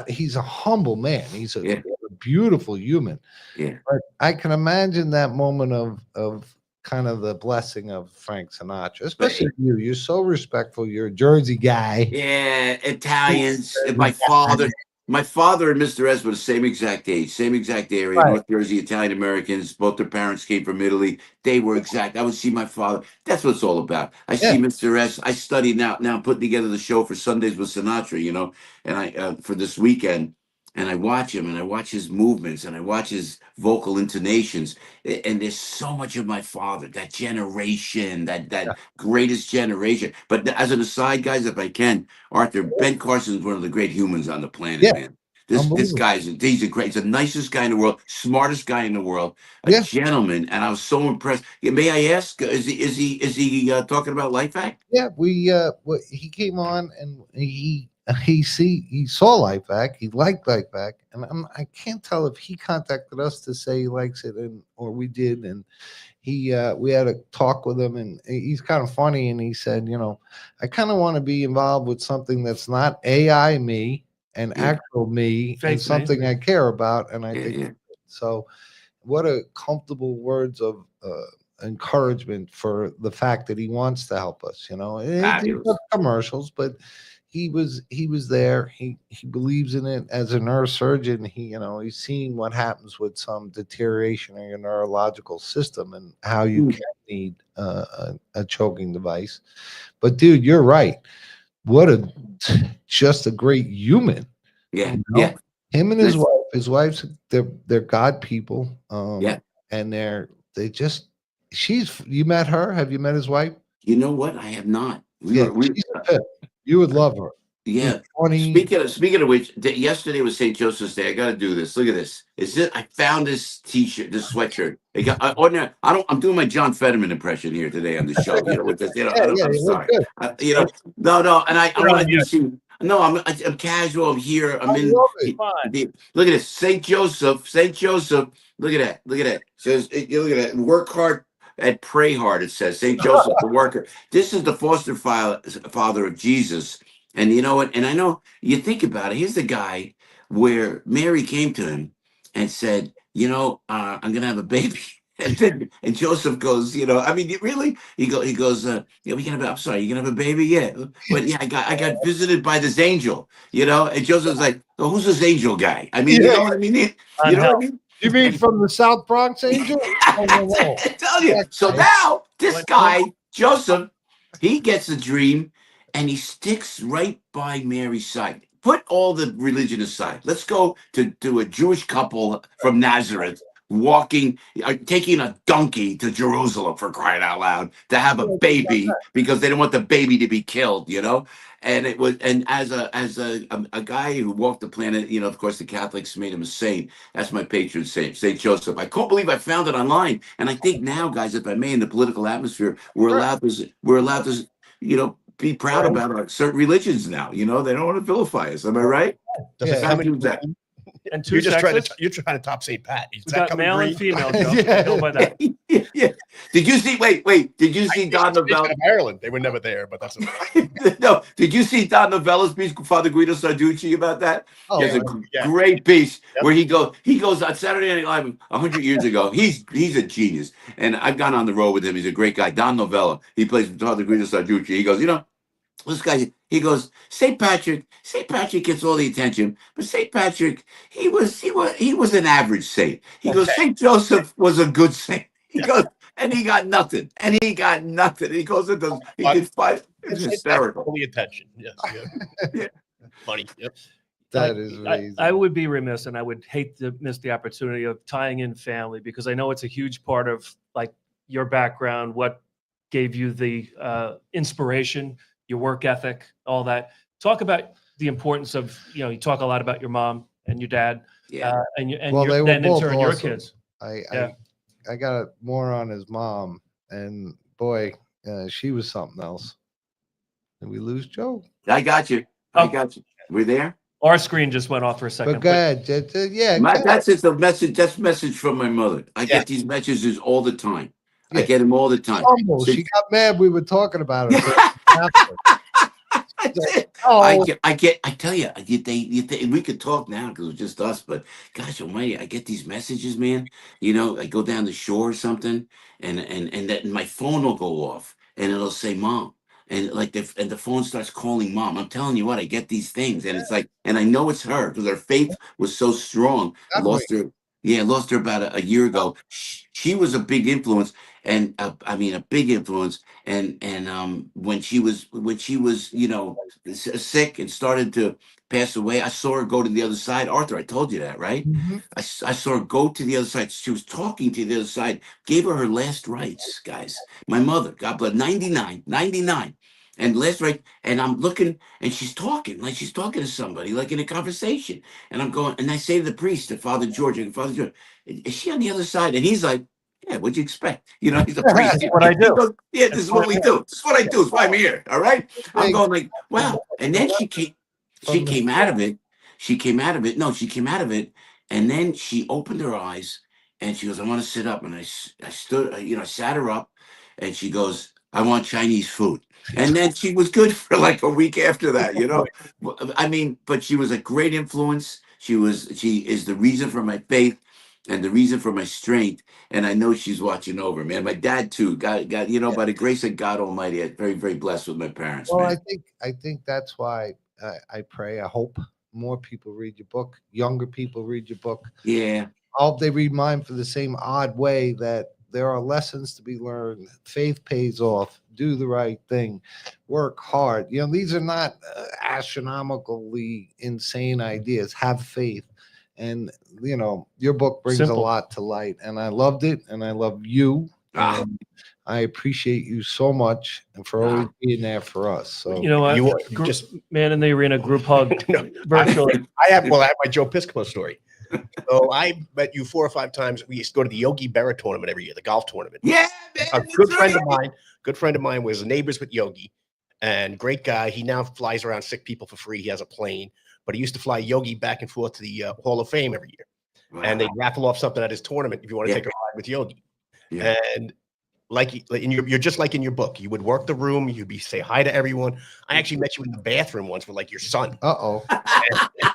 he's a humble man. He's a beautiful human. Yeah. But I can imagine that moment of kind of the blessing of Frank Sinatra, especially you. You're so respectful. You're a Jersey guy. Yeah, Italians. And my father and Mr. S were the same exact age, same exact area, North Jersey, Italian Americans. Both their parents came from Italy. They were exact. I would see my father. That's what it's all about. I see Mr. S. I study now. Now I'm putting together the show for Sundays with Sinatra, you know, and I for this weekend. And I watch him, and I watch his movements, and I watch his vocal intonations. And there's so much of my father, that generation, that greatest generation. But as an aside, guys, if I can, Arthur, Ben Carson is one of the great humans on the planet, man. This guy's he's the nicest guy in the world, smartest guy in the world, a gentleman, and I was so impressed. May I ask, is he talking about LifeVac? Yeah, he came on, and he saw LifeVac, he liked LifeVac, and I can't tell if he contacted us to say he likes it, or we did, and we had a talk with him, and he's kind of funny, and he said, I kind of want to be involved with something that's not AI me and actual me and something I care about, and I think so. What a comfortable words of encouragement for the fact that he wants to help us. It's commercials, but he was there. He believes in it as a neurosurgeon. He's seen what happens with some deterioration in your neurological system and how you can need a choking device. But dude, you're right. What just a great human. Yeah. Him and his wife. His wife's they're God people. And you met her? Have you met his wife? You know what? I have not. She's a pip. You would love her. Yeah. Speaking of which, yesterday was St. Joseph's Day. I got to do this. Look at this. I found this T-shirt, this sweatshirt. I'm doing my John Fetterman impression here today on the show. With this. I'm sorry. No, and I want to do. No, I'm casual. I'm here. I'm in. Look at this, St. Joseph. Look at that. It says, look at that. Work hard and pray hard. It says St. Joseph, the worker. This is the foster father of Jesus. And you know what? And I know you think about it. Here's the guy where Mary came to him and said, I'm going to have a baby. And Joseph goes, really? He goes, I'm sorry, you're going to have a baby? Yeah. But yeah, I got visited by this angel, and Joseph's like, oh, who's this angel guy? I mean, you know what I mean? You know what I mean? You mean from the South Bronx angel? I tell you. So now this guy, Joseph, he gets a dream. And he sticks right by Mary's side. Put all the religion aside. Let's go to a Jewish couple from Nazareth taking a donkey to Jerusalem, for crying out loud, to have a baby because they don't want the baby to be killed, And it was, and as a guy who walked the planet, of course the Catholics made him a saint. That's my patron saint, Saint Joseph. I can't believe I found it online. And I think now, guys, if I may, in the political atmosphere, we're allowed to, be proud about our certain religions now. They don't want to vilify us. Am I right? And you're trying to top St. Pat. We got male and female. Joe. By that. Yeah. Did you see? Wait. Did you see Don Novello? Ireland. They were never there, but that's okay. No. Did you see Don Novello's piece, Father Guido Sarducci, about that? He has a great piece where he goes on Saturday Night Live 100 years ago. He's a genius, and I've gone on the road with him. He's a great guy. Don Novello. He plays Father Guido Sarducci. He goes, this guy, he goes, St. Patrick gets all the attention, but St. Patrick, he was an average saint. He goes, St. Joseph was a good saint. He goes, and he got nothing. And he goes, he did five. It's hysterical. All the attention. Yes. Yeah. Funny. Yep. That is amazing. I would be remiss, and I would hate to miss the opportunity of tying in family, because I know it's a huge part of your background, what gave you the inspiration, your work ethic, all that. Talk about the importance of, you talk a lot about your mom and your dad, and then in turn your kids. I got more on his mom, and boy, she was something else. Did we lose Joe? I got you. We're there. Our screen just went off for a second. But go ahead. That's just a message. That's a message from my mother. I get these messages all the time. I get them all the time. She got mad we were talking about it. I tell you, we could talk now because it's just us, but gosh almighty, I get these messages, man. I go down the shore or something, and my phone will go off, and it'll say mom. And the phone starts calling mom. I'm telling you what, I get these things, and it's like, and I know it's her because her faith was so strong. I lost her about a year ago. She was a big influence, and a big influence. And when she was sick and started to pass away, I saw her go to the other side. Arthur, I told you that, right? Mm-hmm. I saw her go to the other side. She was talking to the other side, gave her last rites, guys. My mother, God bless, 99. And last right, and I'm looking, and she's talking to somebody, like in a conversation. And I'm going, and I say to the priest, to Father George, is she on the other side? And he's like, yeah, what'd you expect? He's a priest. That's what I do. Goes, this is what we do. This is what I do. It's why I'm here. All right. I'm going like, wow. And then she came. from she the came out of it. She came out of it. No, she came out of it, and then she opened her eyes and she goes, "I want to sit up." And I stood, I sat her up, and she goes, "I want Chinese food." And then she was good for like a week after that, I mean, but she was a great influence. She is the reason for my faith and the reason for my strength. And I know she's watching over, man. My dad too. God, by the grace of God Almighty, I'm very, very blessed with my parents, Well, man. I think that's why I pray. I hope more people read your book. Younger people read your book. Yeah. I hope they read mine for the same odd way that there are lessons to be learned. Faith pays off. Do the right thing. Work hard. These are not astronomically insane ideas. Have faith. And, your book brings a lot to light. And I loved it. And I love you. And I appreciate you so much and for always being there for us. So You know what? You just Man in the Arena group hug virtually. I have my Joe Piscopo story. So I met you 4 or 5 times. We used to go to the Yogi Berra tournament every year, the golf tournament. Yeah, man. A good friend of mine was neighbors with Yogi, and great guy. He now flies around sick people for free. He has a plane, but he used to fly Yogi back and forth to the Hall of Fame every year. Wow. And they'd raffle off something at his tournament if you want to take a ride with Yogi. Yeah. And you're just like in your book. You would work the room. You'd say hi to everyone. I actually met you in the bathroom once with like your son. Uh-oh.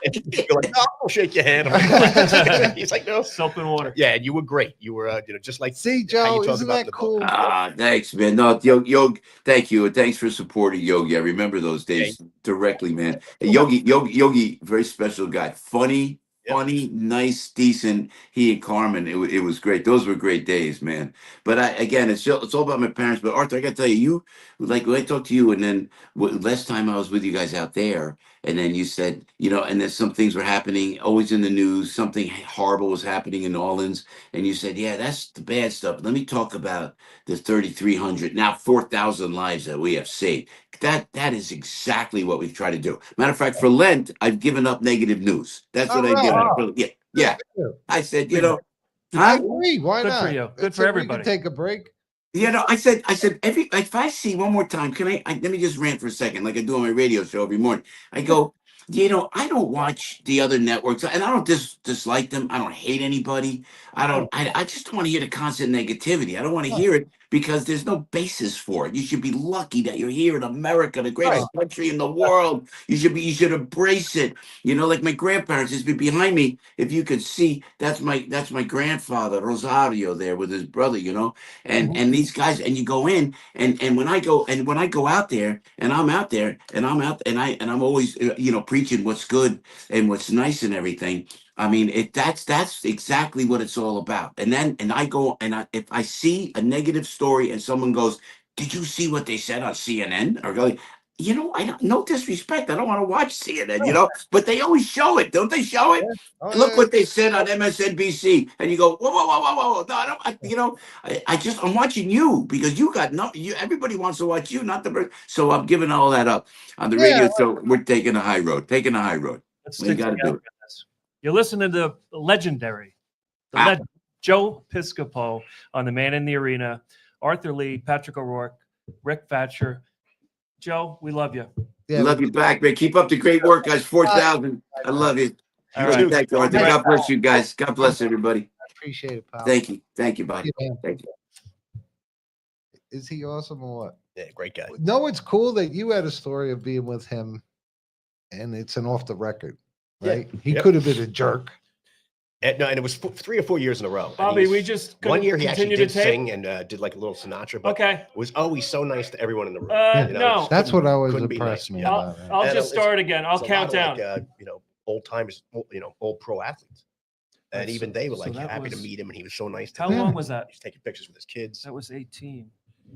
And you're like, "No, I'll shake your hand." Like, he's like, "No, soap and water." Yeah, and you were great. You were, just like. See, Joe, isn't that cool? Thanks, man. No, Yogi, thank you, and thanks for supporting Yogi. I remember those days directly, man. Yogi, very special guy. Funny, nice, decent. He and Carmen, it was great. Those were great days, man. But it's all about my parents. But Arthur, I got to tell you, like when I talked to you, and then last time I was with you guys out there, and then you said, and then some things were happening, always in the news. Something horrible was happening in New Orleans, and you said, "Yeah, that's the bad stuff. Let me talk about the 3,300, now 4,000 lives that we have saved." That is exactly what we try to do. Matter of fact, for Lent, I've given up negative news. That's what I did. Yeah. I said, I agree. Why Good not? for you. Good for everybody. We can take a break. I said, if I see one more time, can I let me just rant for a second, like I do on my radio show every morning. I go, I don't watch the other networks, and I don't dislike them. I don't hate anybody. I just don't want to hear the constant negativity. I don't want to hear it because there's no basis for it. You should be lucky that you're here in America, the greatest country in the world. You should embrace it. Like my grandparents used to be behind me. If you could see, that's my grandfather Rosario there with his brother. And these guys, and you go in, and when I go out there, and I'm out there, and I'm always preaching what's good and what's nice and everything. I mean, that's exactly what it's all about. And I go, and if I see a negative story and someone goes, "Did you see what they said on CNN?" Or go, I don't, no disrespect. I don't want to watch CNN, but they always show it. Don't they show it? Look what they said on MSNBC. And you go, whoa. No, I don't, I'm watching you because you got nothing. Everybody wants to watch you, not the bird. So I'm giving all that up on the radio. So we're taking a high road. Let's stick together. You're listening to the legendary, Joe Piscopo on the Man in the Arena, Arthur Lee, Patrick O'Rourke, Rick Fatscher. Joe, we love you. Yeah, love you back, man. Keep up the great work, guys. 4,000. I love you. All right. Thank you, Arthur. God bless you guys. God bless everybody. I appreciate it, pal. Thank you, buddy. Thank you. Is he awesome or what? Yeah, great guy. No, it's cool that you had a story of being with him, and it's an off the record, right? He could have been a jerk. And it was 3 or 4 years in a row. Bobby, we just one year he actually did sing and did like a little Sinatra. But was always so nice to everyone in the room. No, that's what always impressed me. I'll just start again. I'll count down. Like, old timers, old pro athletes, and even they were like happy to meet him, and he was so nice. How long was that? He's taking pictures with his kids. That was 18.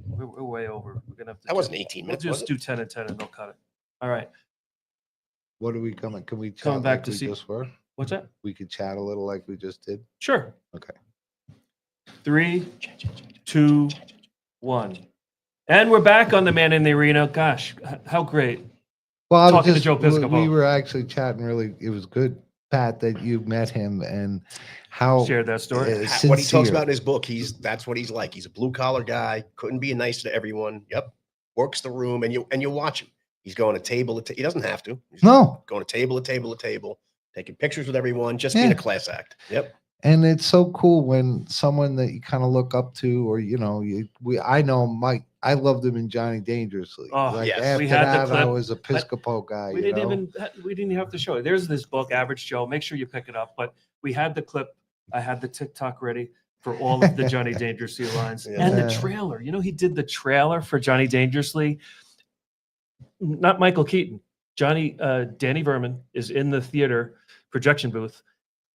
We're way over. We're gonna have to. That wasn't 18 minutes. We'll just do 10 and 10, and they'll cut it. All right. What are we coming? Can we come back like to see? Just were? What's that? We could chat a little like we just did. Sure. Okay. 3, 2, 1, and we're back on the Man in the Arena. Gosh, how great! Well, talking to Joe Piscopo. We were actually chatting. Really, it was good, Pat, that you met him and how shared that story. What he talks about in his book, that's what he's like. He's a blue collar guy. Couldn't be nice to everyone. Yep, works the room, and you watch him. He's going to table. He doesn't have to. He's going to table to table, taking pictures with everyone, just being a class act. Yep. And it's so cool when someone that you kind of look up to, or I know Mike. I loved him in Johnny Dangerously. Oh, like yes. after we had that, the clip, I was a Piscopo guy. We didn't even have to show it. There's this book, Average Joe. Make sure you pick it up. But we had the clip. I had the TikTok ready for all of the Johnny Dangerously lines and the trailer. He did the trailer for Johnny Dangerously. Not Michael Keaton. Danny Verman is in the theater projection booth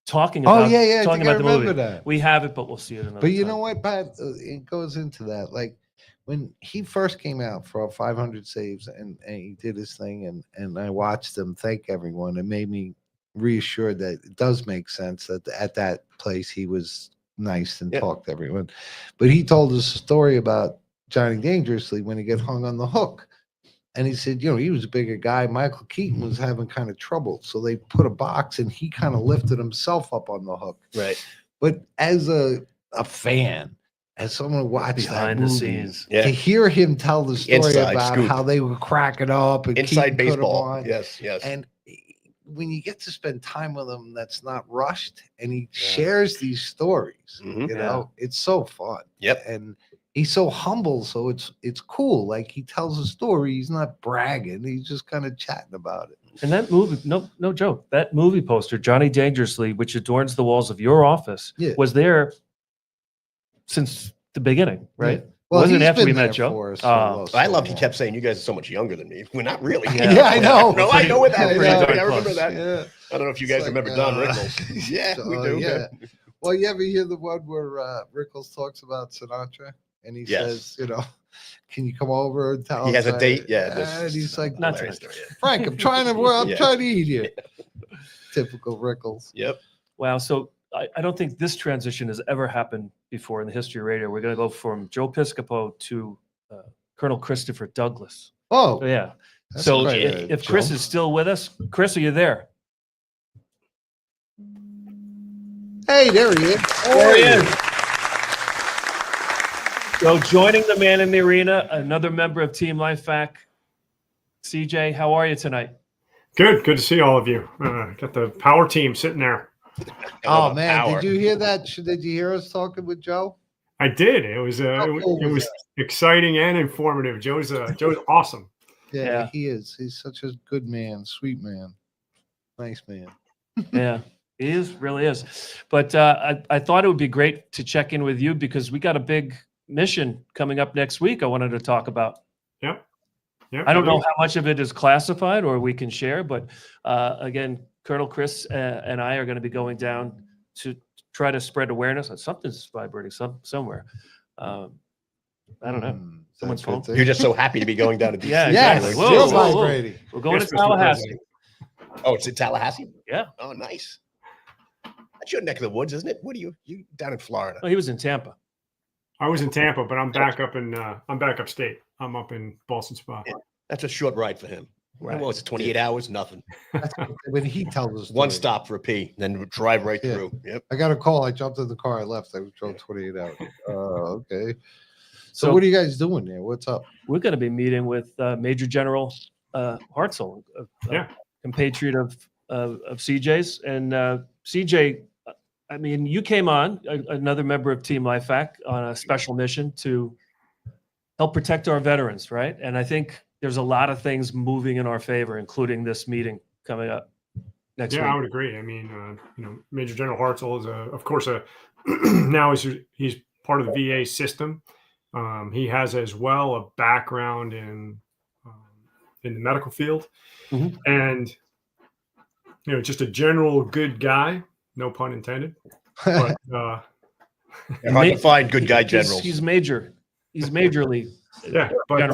talking about talking about the movie. That. We have it, but we'll see it another But you time. know what, Pat? It goes into that. Like when he first came out for 500 saves and he did his thing, and I watched him thank everyone. It made me reassured that it does make sense that at that place he was nice and talked to everyone. But he told us a story about Johnny Dangerously when he got hung on the hook. And he said, he was a bigger guy. Michael Keaton was having kind of trouble. So they put a box and he kind of lifted himself up on the hook. Right. But as a fan, as someone who watched behind that movie, the scenes, to hear him tell the story Inside about scoop. how they were cracking up and Inside Keaton put 'em baseball. on. Yes. And when you get to spend time with him, that's not rushed, and he shares these stories, it's so fun. Yep. And he's so humble, so it's cool. Like he tells a story, he's not bragging, he's just kind of chatting about it. And that movie, no joke, that movie poster, Johnny Dangerously, which adorns the walls of your office, was there since the beginning, right? Yeah. Well, wasn't he's after we been met there Joe. for us I loved he kept saying, you guys are so much younger than me. We're not really. Yeah, I know. No, I know what that is. Yeah, I remember that. Yeah. I don't know if you guys remember Don Rickles. Yeah, we do. Yeah. Well, you ever hear the one where Rickles talks about Sinatra and he says, can you come over and tell us? He has a date. And he's like, not Frank, I'm trying to eat you. Typical Rickles. Yep. Wow. So I don't think this transition has ever happened before in the history of radio. We're going to go from Joe Piscopo to Colonel Christopher Douglas. Oh, yeah. That's So quite if a Chris jump. is still with us, Chris, are you there? Hey, there he is. There he is. So joining the man in the arena, another member of Team LifeVac, CJ, how are you tonight? Good to see all of you. Got the power team sitting there. Oh man, did you hear that? Did you hear us talking with Joe? I did. It was it was exciting and informative. Joe's awesome. Yeah, he is. He's such a good man, sweet man, nice man. Yeah, he is, really is. But I thought it would be great to check in with you because we got a big mission coming up next week I wanted to talk about. Yep. I don't know how much of it is classified or we can share, but again, Colonel Chris and I are going to be going down to try to spread awareness. Something's vibrating somewhere. I don't know. Someone's phone. You're just so happy to be going down to DC. Yeah, exactly. Whoa. We're going to Tallahassee. Oh, it's in Tallahassee? Yeah. Oh, nice. That's your neck of the woods, isn't it? What are you down in Florida? Oh, he was in Tampa. I was in Tampa, but I'm back upstate. I'm up in Boston Spa. Yeah, that's a short ride for him. Right. What was it, 28 hours? Nothing. When he tells us one stop for a pee, then drive right through. Yep. I got a call. I jumped in the car. I left. I drove 28 hours. Okay. So what are you guys doing there? What's up? We're going to be meeting with Major General Hartzell, compatriot of CJ's. And CJ, I mean, you came on, another member of Team LifeVac, on a special mission to help protect our veterans, right? And I think there's a lot of things moving in our favor, including this meeting coming up next week. Yeah, I would agree. I mean, Major General Hartzell is, of course, now he's part of the VA system. He has as well a background in the medical field, and just a general good guy. No pun intended. But hard to find good guy generals. He's major. He's majorly. Yeah, but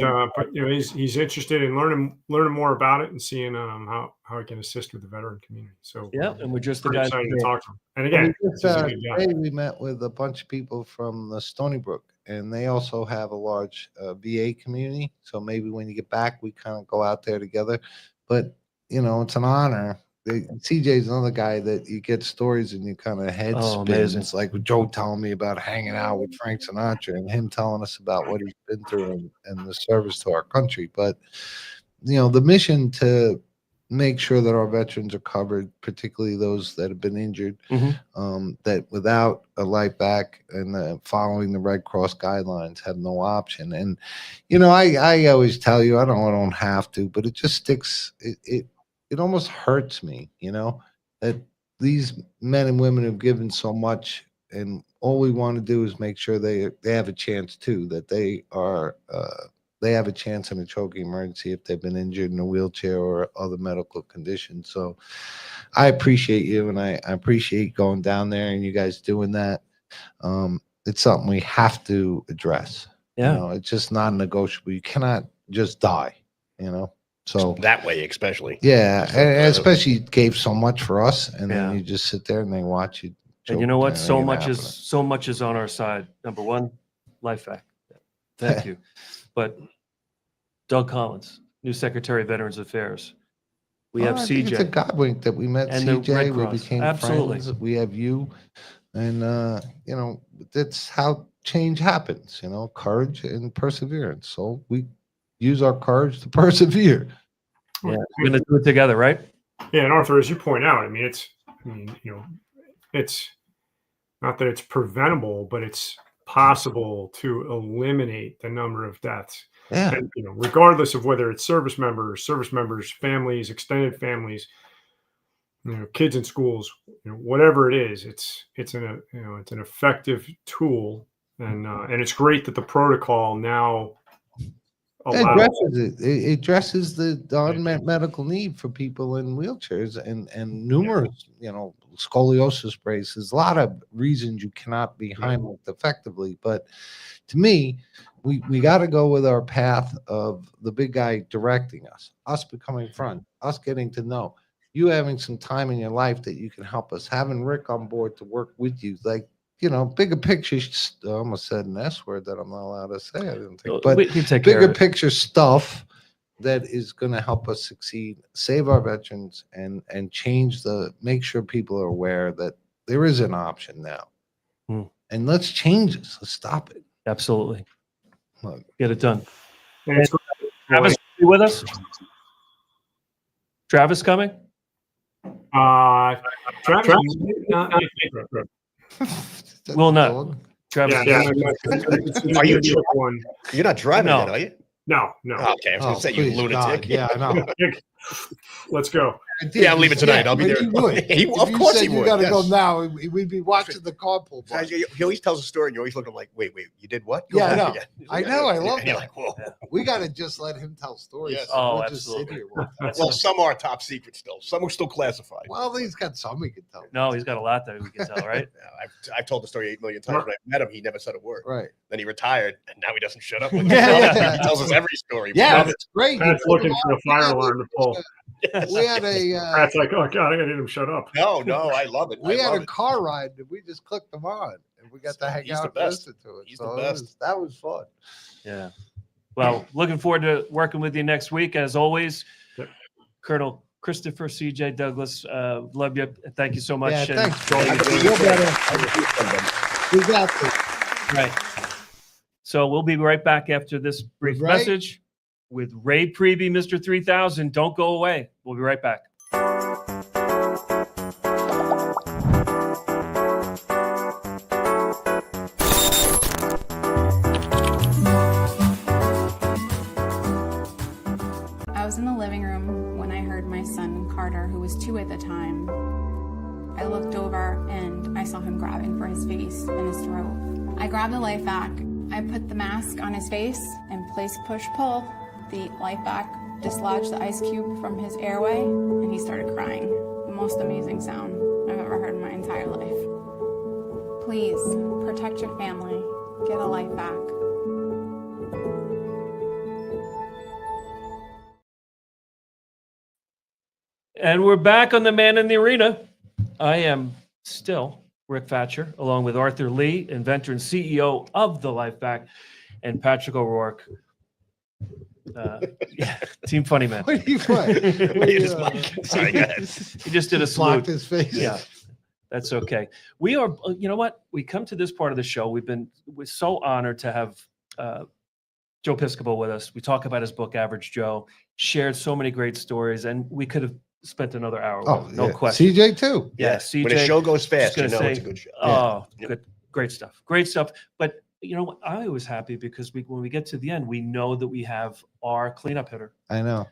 he's interested in learning more about it and seeing how he can assist with the veteran community. So and we're just the guys guys excited to talk to him. And again, today we met with a bunch of people from the Stony Brook, and they also have a large VA community. So maybe when you get back, we kind of go out there together. But it's an honor. CJ's another guy that you get stories and you kind of head spins. It's like Joe telling me about hanging out with Frank Sinatra and him telling us about what he's been through and the service to our country. But the mission to make sure that our veterans are covered, particularly those that have been injured, that without a LifeVac and following the Red Cross guidelines have no option. And, I always tell you, I don't have to, but it just sticks. It almost hurts me, that these men and women have given so much, and all we want to do is make sure they have a chance too, that they have a chance in a choking emergency if they've been injured in a wheelchair or other medical conditions. So I appreciate you, and I appreciate going down there and you guys doing that. It's something we have to address. Yeah. It's just non-negotiable. You cannot just die, So that way, especially. Yeah, and especially gave so much for us, and then Yeah. you just sit there and they watch you. And you know what? So much is on our side. Number one, LifeVac. Thank you. But Doug Collins, new Secretary of Veterans Affairs. We have I think CJ. it's a God wink that we met And the CJ. Red We Cross. became Absolutely. friends. We have you, and that's how change happens. Courage and perseverance. So we use our courage to persevere. Yeah, we're gonna do it together, right? Yeah, and Arthur, as you point out, it's not that it's preventable, but it's possible to eliminate the number of deaths. Yeah. And, regardless of whether it's service members, families, extended families, kids in schools, whatever it is, it's an effective tool, and it's great that the protocol now allows. It addresses the unmet medical need for people in wheelchairs and numerous, scoliosis braces. A lot of reasons you cannot be Heimlich effectively, but to me, we got to go with our path of the big guy directing us becoming front, us getting to know you, having some time in your life that you can help us, having Rick on board to work with you, like, bigger picture. I almost said an S word that I'm not allowed to say. I didn't think, but we take care bigger of it. picture stuff that is going to help us succeed, save our veterans, and make sure people are aware that there is an option now. And let's change this. Let's stop it. Absolutely. Look. Get it done. And it's Travis, you with us? Travis coming? Travis. Will not. Travis. Are you one? You're not driving No. yet, are you? No. Okay, I was going to say, you please, lunatic. God. Yeah, I know. Let's go. Yeah, I'm leaving tonight. I'll be but there. He would. Of course he You would. got to Yes. go now. We'd be watching the carpool. Bus. He always tells a story, and you always look at him like, wait, you did what? Yeah, I know. Again. I know. I love And you're that. like, whoa. We got to just let him tell stories. Yes. Oh, we'll just sit absolutely. here. Well, some are top secret still. Some are still classified. Well, he's got some we can tell. No, he's got a lot that we can tell, right? Yeah, I've told the story 8 million times. When I met him, he never said a word. Right. Then he retired, and now he doesn't shut up. Yeah. He tells us every story. Yeah, that's great. Pat's looking for a fire alarm to pull. We had a Pat's like, oh God, I got to get him shut up. No, I love it. we I had love a it. car ride and we just clicked them on and we got to hang He's the out and best. listen to it. He's So the best. that was fun. Yeah. Well, looking forward to working with you next week. As always, Yep. Colonel Christopher CJ Douglas, love you. Thank you so much. Yeah, And- thanks. Feel better. We got this. Right. So we'll be right back after this brief Ray? message with Ray Priebe, Mr. 3000. Don't go away. We'll be right back. I was in the living room when I heard my son Carter, who was 2 at the time. I looked over and I saw him grabbing for his face and his throat. I grabbed the LifeVac. I put the mask on his face and placed push-pull. The LifeVac dislodged the ice cube from his airway and he started crying. The most amazing sound I've ever heard in my entire life. Please protect your family. Get a LifeVac. And we're back on the Man in the Arena. I am still Rick Fatscher, along with Arthur Lee, inventor and CEO of the LifeVac, and Patrick O'Rourke, Team Funny Man. What are you Sorry, go ahead. He just did a Blocked salute. his face. Yeah, that's okay. We are, you know what? We come to this part of the show. We're so honored to have Joe Piscopo with us. We talk about his book, Average Joe. shared so many great stories, and we could have spent another hour. Oh, no yeah. question. CJ too. Yeah, CJ. When a show goes fast, just you know gonna it's a say, good show. Oh, good, great stuff, great stuff. But you know, I was happy because when we get to the end, we know that we have our cleanup hitter. I know.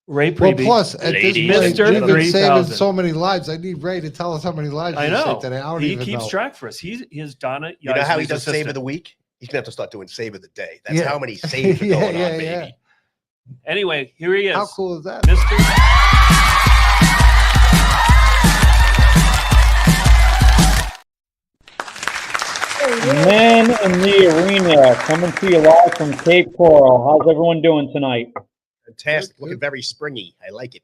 Ray Well, Priebe, plus at this point, Mr. we've been saving 3000. so many lives. I need Ray to tell us how many lives I he know. saved today. I don't He even keeps know. track for us. He is Donna. You know how he Yaisley's does save assistant. of the week? He's gonna have to start doing save of the day. That's Yeah. how many saves are going on, baby. Anyway, here he is. How cool is that? Man in the Arena, coming to you live from Cape Coral. How's everyone doing tonight? Fantastic. Looking very springy. I like it.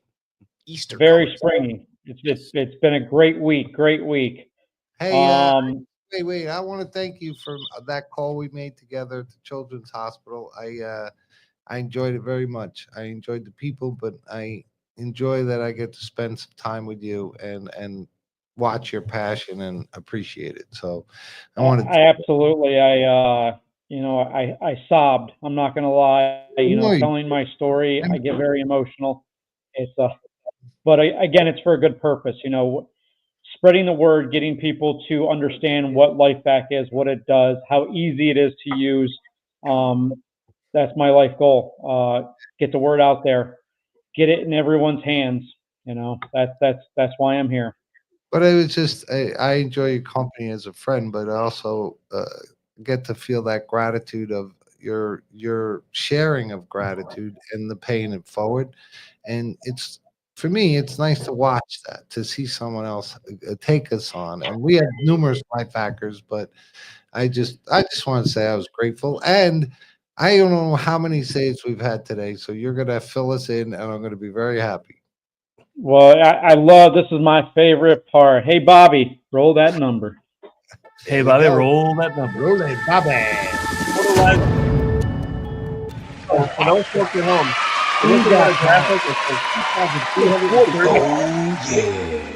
Easter. Very colors. springy. It's been a great week. Great week. Hey, wait. I want to thank you for that call we made together at the Children's Hospital. I enjoyed it very much. I enjoyed the people, but I enjoy that I get to spend some time with you and watch your passion and appreciate it. So I absolutely. I sobbed. I'm not gonna lie. Telling my story, I get very emotional. But again, it's for a good purpose. Spreading the word, getting people to understand what LifeVac is, what it does, how easy it is to use. That's my life goal. Get the word out there, get it in everyone's hands. That's why I'm here. But it was just I enjoy your company as a friend, but I also get to feel that gratitude of your sharing of gratitude and the paying it forward. And it's for me, it's nice to watch that, to see someone else take us on. And we have numerous LifeVackers, but I just want to say I was grateful. And I don't know how many saves we've had today, so you're gonna fill us in, and I'm gonna be very happy. Well, I love, this is my favorite part. Hey, Bobby, roll that number. Hey, Bobby, roll that number. Roll it, Bobby. For those folks at home,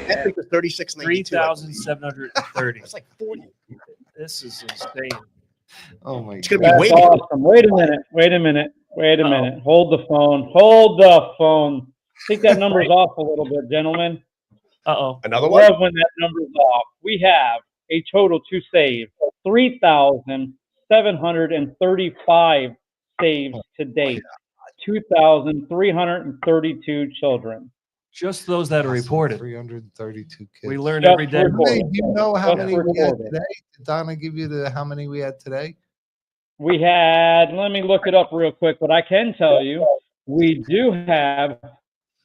That thing was 3692. 3,730. That's like 40. This is insane. Oh my It's God. gonna be That's waiting. awesome. Wait a minute. Hold the phone. I think that number's off a little bit, gentlemen. Another I one? love when that number's off. We have a total to save 3,735 saves to date. 2,332 children. Just those that are reported. 332 kids. We learn Just every day. reported. Do you know how Just many we had reported. today? Did Donna give you how many we had today? We had, let me look it up real quick, but I can tell you, we do have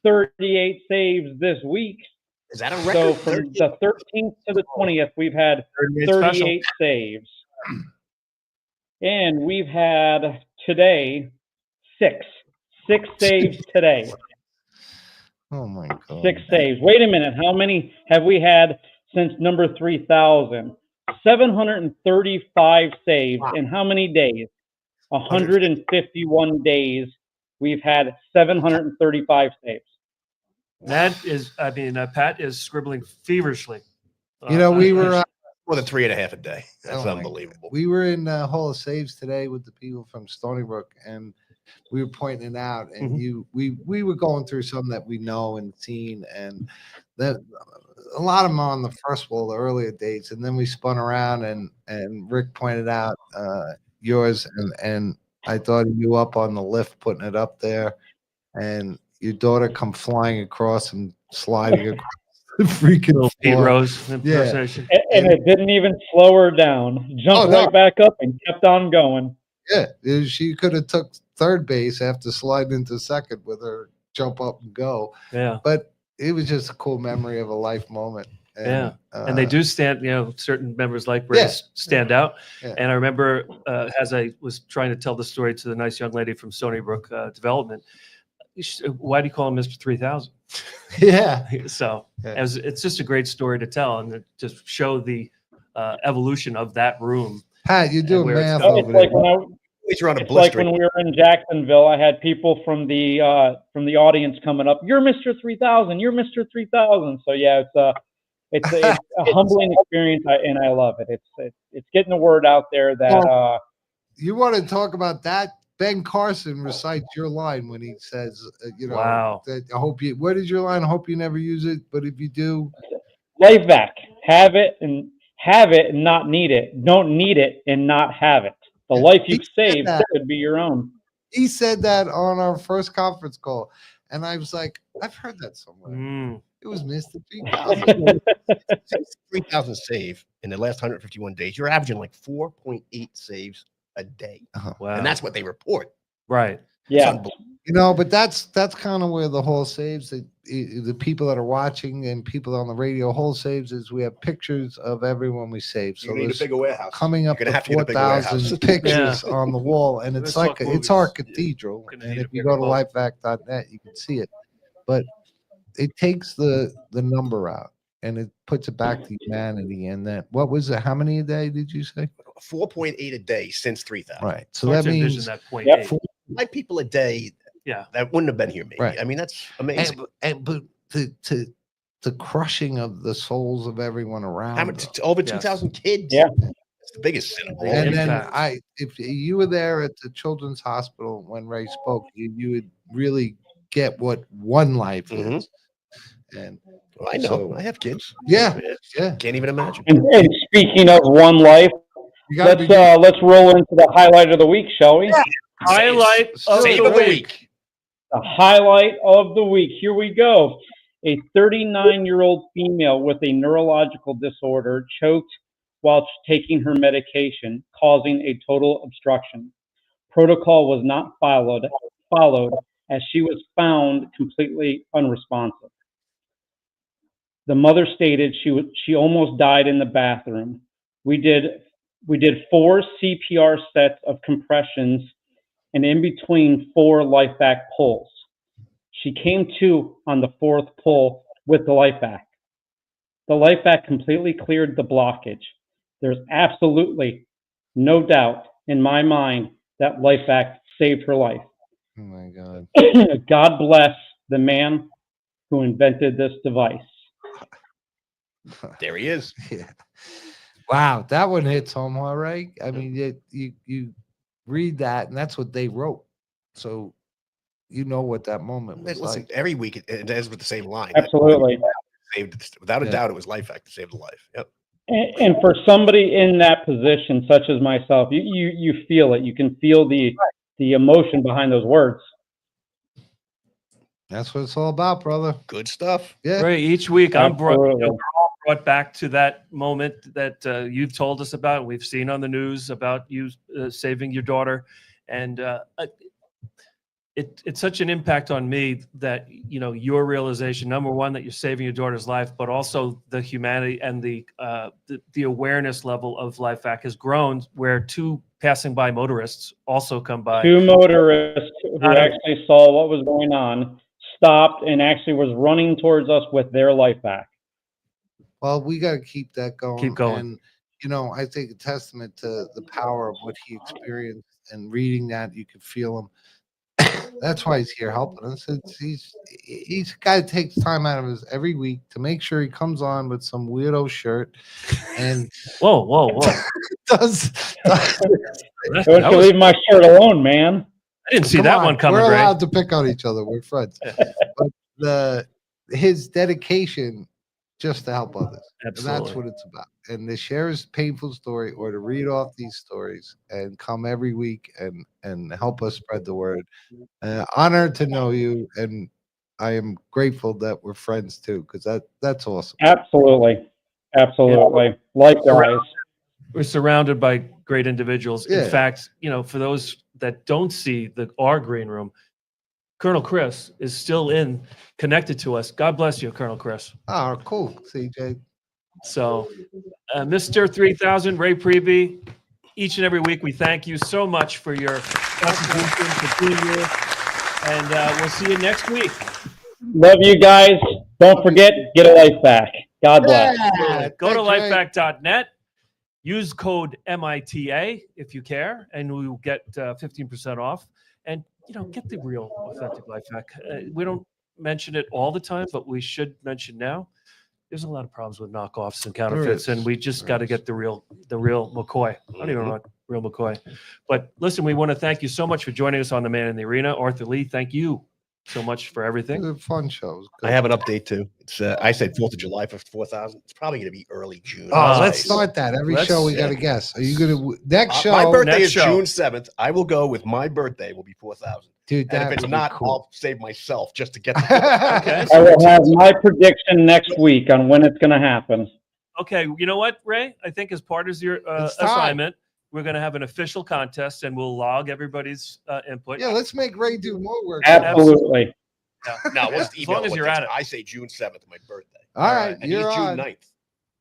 38 saves this week. Is that a So record? from the 13th to the 20th, we've had 38 saves. And we've had today six saves today. Oh my God. 6 saves. Wait a minute. How many have we had since number 3,000? 735 saves. In how many days? 151 days. We've had 735 saves. Pat is scribbling feverishly. You know, we were more than 3.5 a day. That's my unbelievable. We were in Hall of Saves today with the people from Stony Brook, and we were pointing it out. And we were going through some that we know and seen, and that a lot of them are on the first wall, the earlier dates, and then we spun around and Rick pointed out yours, and I thought of you up on the lift putting it up there, and your daughter come flying across and sliding across the freaking Little Pete floor. Rose impersonation. And it didn't even slow her down. Jumped right back up and kept on going. Yeah, she could have took third base after sliding into second with her jump up and go. Yeah. But it was just a cool memory of a life moment. And, and they do stand, certain members like Brace stand out. Yeah. And I remember as I was trying to tell the story to the nice young lady from Stony Brook Development, why do you call him Mr. 3000? Yeah. So it's just a great story to tell and just show the evolution of that room. Pat, you're doing math It's over like there. when it's like when we were in Jacksonville, I had people from the audience coming up. You're Mr. 3000. You're Mr. 3000. So yeah, it's a humbling experience, and I love it. It's getting the word out there that. You want to talk about that? Ben Carson recites your line when he says, Wow. that I hope you. What is your line? I hope you never use it, but if you do, LifeVac, have it and not need it. Don't need it and not have it. The life you've saved could be your own. He said that on our first conference call, and I was like, I've heard that somewhere. It was Mr. 3000. 3,000 save in the last 151 days. You're averaging like 4.8 saves a day. Wow. And that's what they report. Right. Yeah. But that's kind of where the whole saves, the people that are watching and people on the radio, whole saves is we have pictures of everyone we save. So you need a bigger warehouse. Coming up to 4,000 pictures on the wall, and it's like it's our cathedral. And if you go to lifevac.net, you can see it. But it takes the number out and it puts it back to humanity. And that, what was it? How many a day did you say? 4.8 a day since 3,000. Right. So that means that 5 people a day. Yeah. That wouldn't have been here, maybe. Right. I mean, that's amazing. But the crushing of the souls of everyone around. How much? Over 2,000 kids. Yeah. It's the biggest sin of all. And then if you were there at the Children's Hospital when Ray spoke, you would really get what one life is. And well, I know. I have kids. Yeah. Can't even imagine. And speaking of one life, let's roll into the highlight of the week, shall we? Yeah. Highlight of the week. The highlight of the week. Here we go. A 39-year-old female with a neurological disorder choked while taking her medication, causing a total obstruction. Protocol was not followed as she was found completely unresponsive. The mother stated she almost died in the bathroom. We did 4 CPR sets of compressions and in between 4 LifeVac pulls. She came to on the 4th pull with the LifeVac. The LifeVac completely cleared the blockage. There's absolutely no doubt in my mind that LifeVac saved her life. Oh my God. God bless the man who invented this device. There he is. Yeah. Wow, that one hits home, all right. I mean, you read that, and that's what they wrote. So you know what that moment was like. Every week it ends with the same line. Absolutely. Without a doubt, it was LifeVac that saved the life. Yep. And for somebody in that position, such as myself, you feel it. You can feel the emotion behind those words. That's what it's all about, brother. Good stuff. Yeah. Right. Each week we're all brought back to that moment that you've told us about, and we've seen on the news about you saving your daughter. And it's such an impact on me that, your realization, number one, that you're saving your daughter's life, but also the humanity and the awareness level of LifeVac has grown, where 2 passing by motorists also come by. 2 motorists who actually saw what was going on, stopped, and actually was running towards us with their LifeVac. Well, we got to keep that going. Keep going. And, I think a testament to the power of what he experienced, and reading that, you could feel him. That's why he's here helping us. He's a guy that takes time out of his every week to make sure he comes on with some weirdo shirt. And whoa. Don't you leave my shirt alone, man. I didn't see that one coming. We're allowed to pick on each other. We're friends. But his dedication just to help others. Absolutely. And that's what it's about. And to share his painful story, or to read off these stories and come every week and help us spread the word. Honored to know you, and I am grateful that we're friends too, because that's awesome. Absolutely. Likewise. We're surrounded by great individuals. Yeah. In fact, for those that don't see our green room, Colonel Chris is still connected to us. God bless you, Colonel Chris. Oh, cool, CJ. So, Mr. 3000, Ray Priebe, each and every week, we thank you so much for your contribution, for being here. And we'll see you next week. Love you guys. Don't forget, get a LifeVac. God bless. Yeah, go to lifevac.net. Use code MITA if you care, and we will get 15% off. And get the real, authentic LifeVac. We don't mention it all the time, but we should mention now. There's a lot of problems with knockoffs and counterfeits, and we just got to get the real McCoy. I don't even know real McCoy. But listen, we want to thank you so much for joining us on The Man in the Arena. Arthur Lee, thank you so much for everything. It was a fun show. I have an update too. It's I said 4th of July for 4,000. It's probably going to be early June. Oh, let's start that. Every show we got to guess. Are you going to next show? My birthday is show. June 7th. I will go with my birthday will be 4,000. Dude, and if it's not, cool. I'll save myself just to get. Okay. I will have my prediction next week on when it's going to happen. Okay, you know what, Ray? I think as part of your assignment, we're going to have an official contest, and we'll log everybody's input. Yeah, let's make Ray do more work. Absolutely. Yeah. No, we'll as long as you're at it. I say June 7th, my birthday. All right, and you're he's on. June 9th.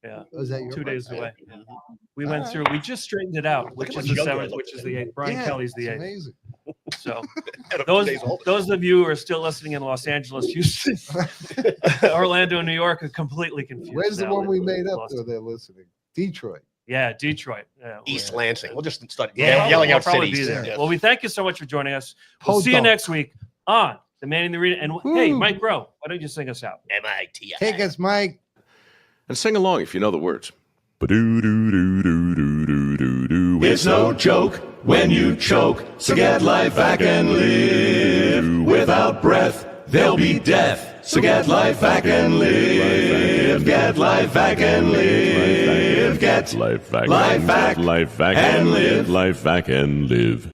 Yeah. Was that your 2 days birthday? away? We went through. We just straightened it out, which is the 7th, which is the 8th. Brian Kelly's the 8th. Amazing. So those of you who are still listening in Los Angeles, Houston, Orlando, and New York are completely confused. Where's the now. one we made up Lost though? They're listening. Detroit. Yeah, Detroit. Yeah, East Lansing. We'll just start yeah, yelling we'll out probably cities. be there. Yeah. Well, we thank you so much for joining us. We'll see you next week on The Man in the Arena. And hey, Mike Rowe, why don't you sing us out? MITI. Take us, Mike. And sing along if you know the words. It's no joke when you choke, so get LifeVac and live. Without breath, there'll be death, so get LifeVac and live. Get LifeVac and live. Get LifeVac and live. LifeVac and live.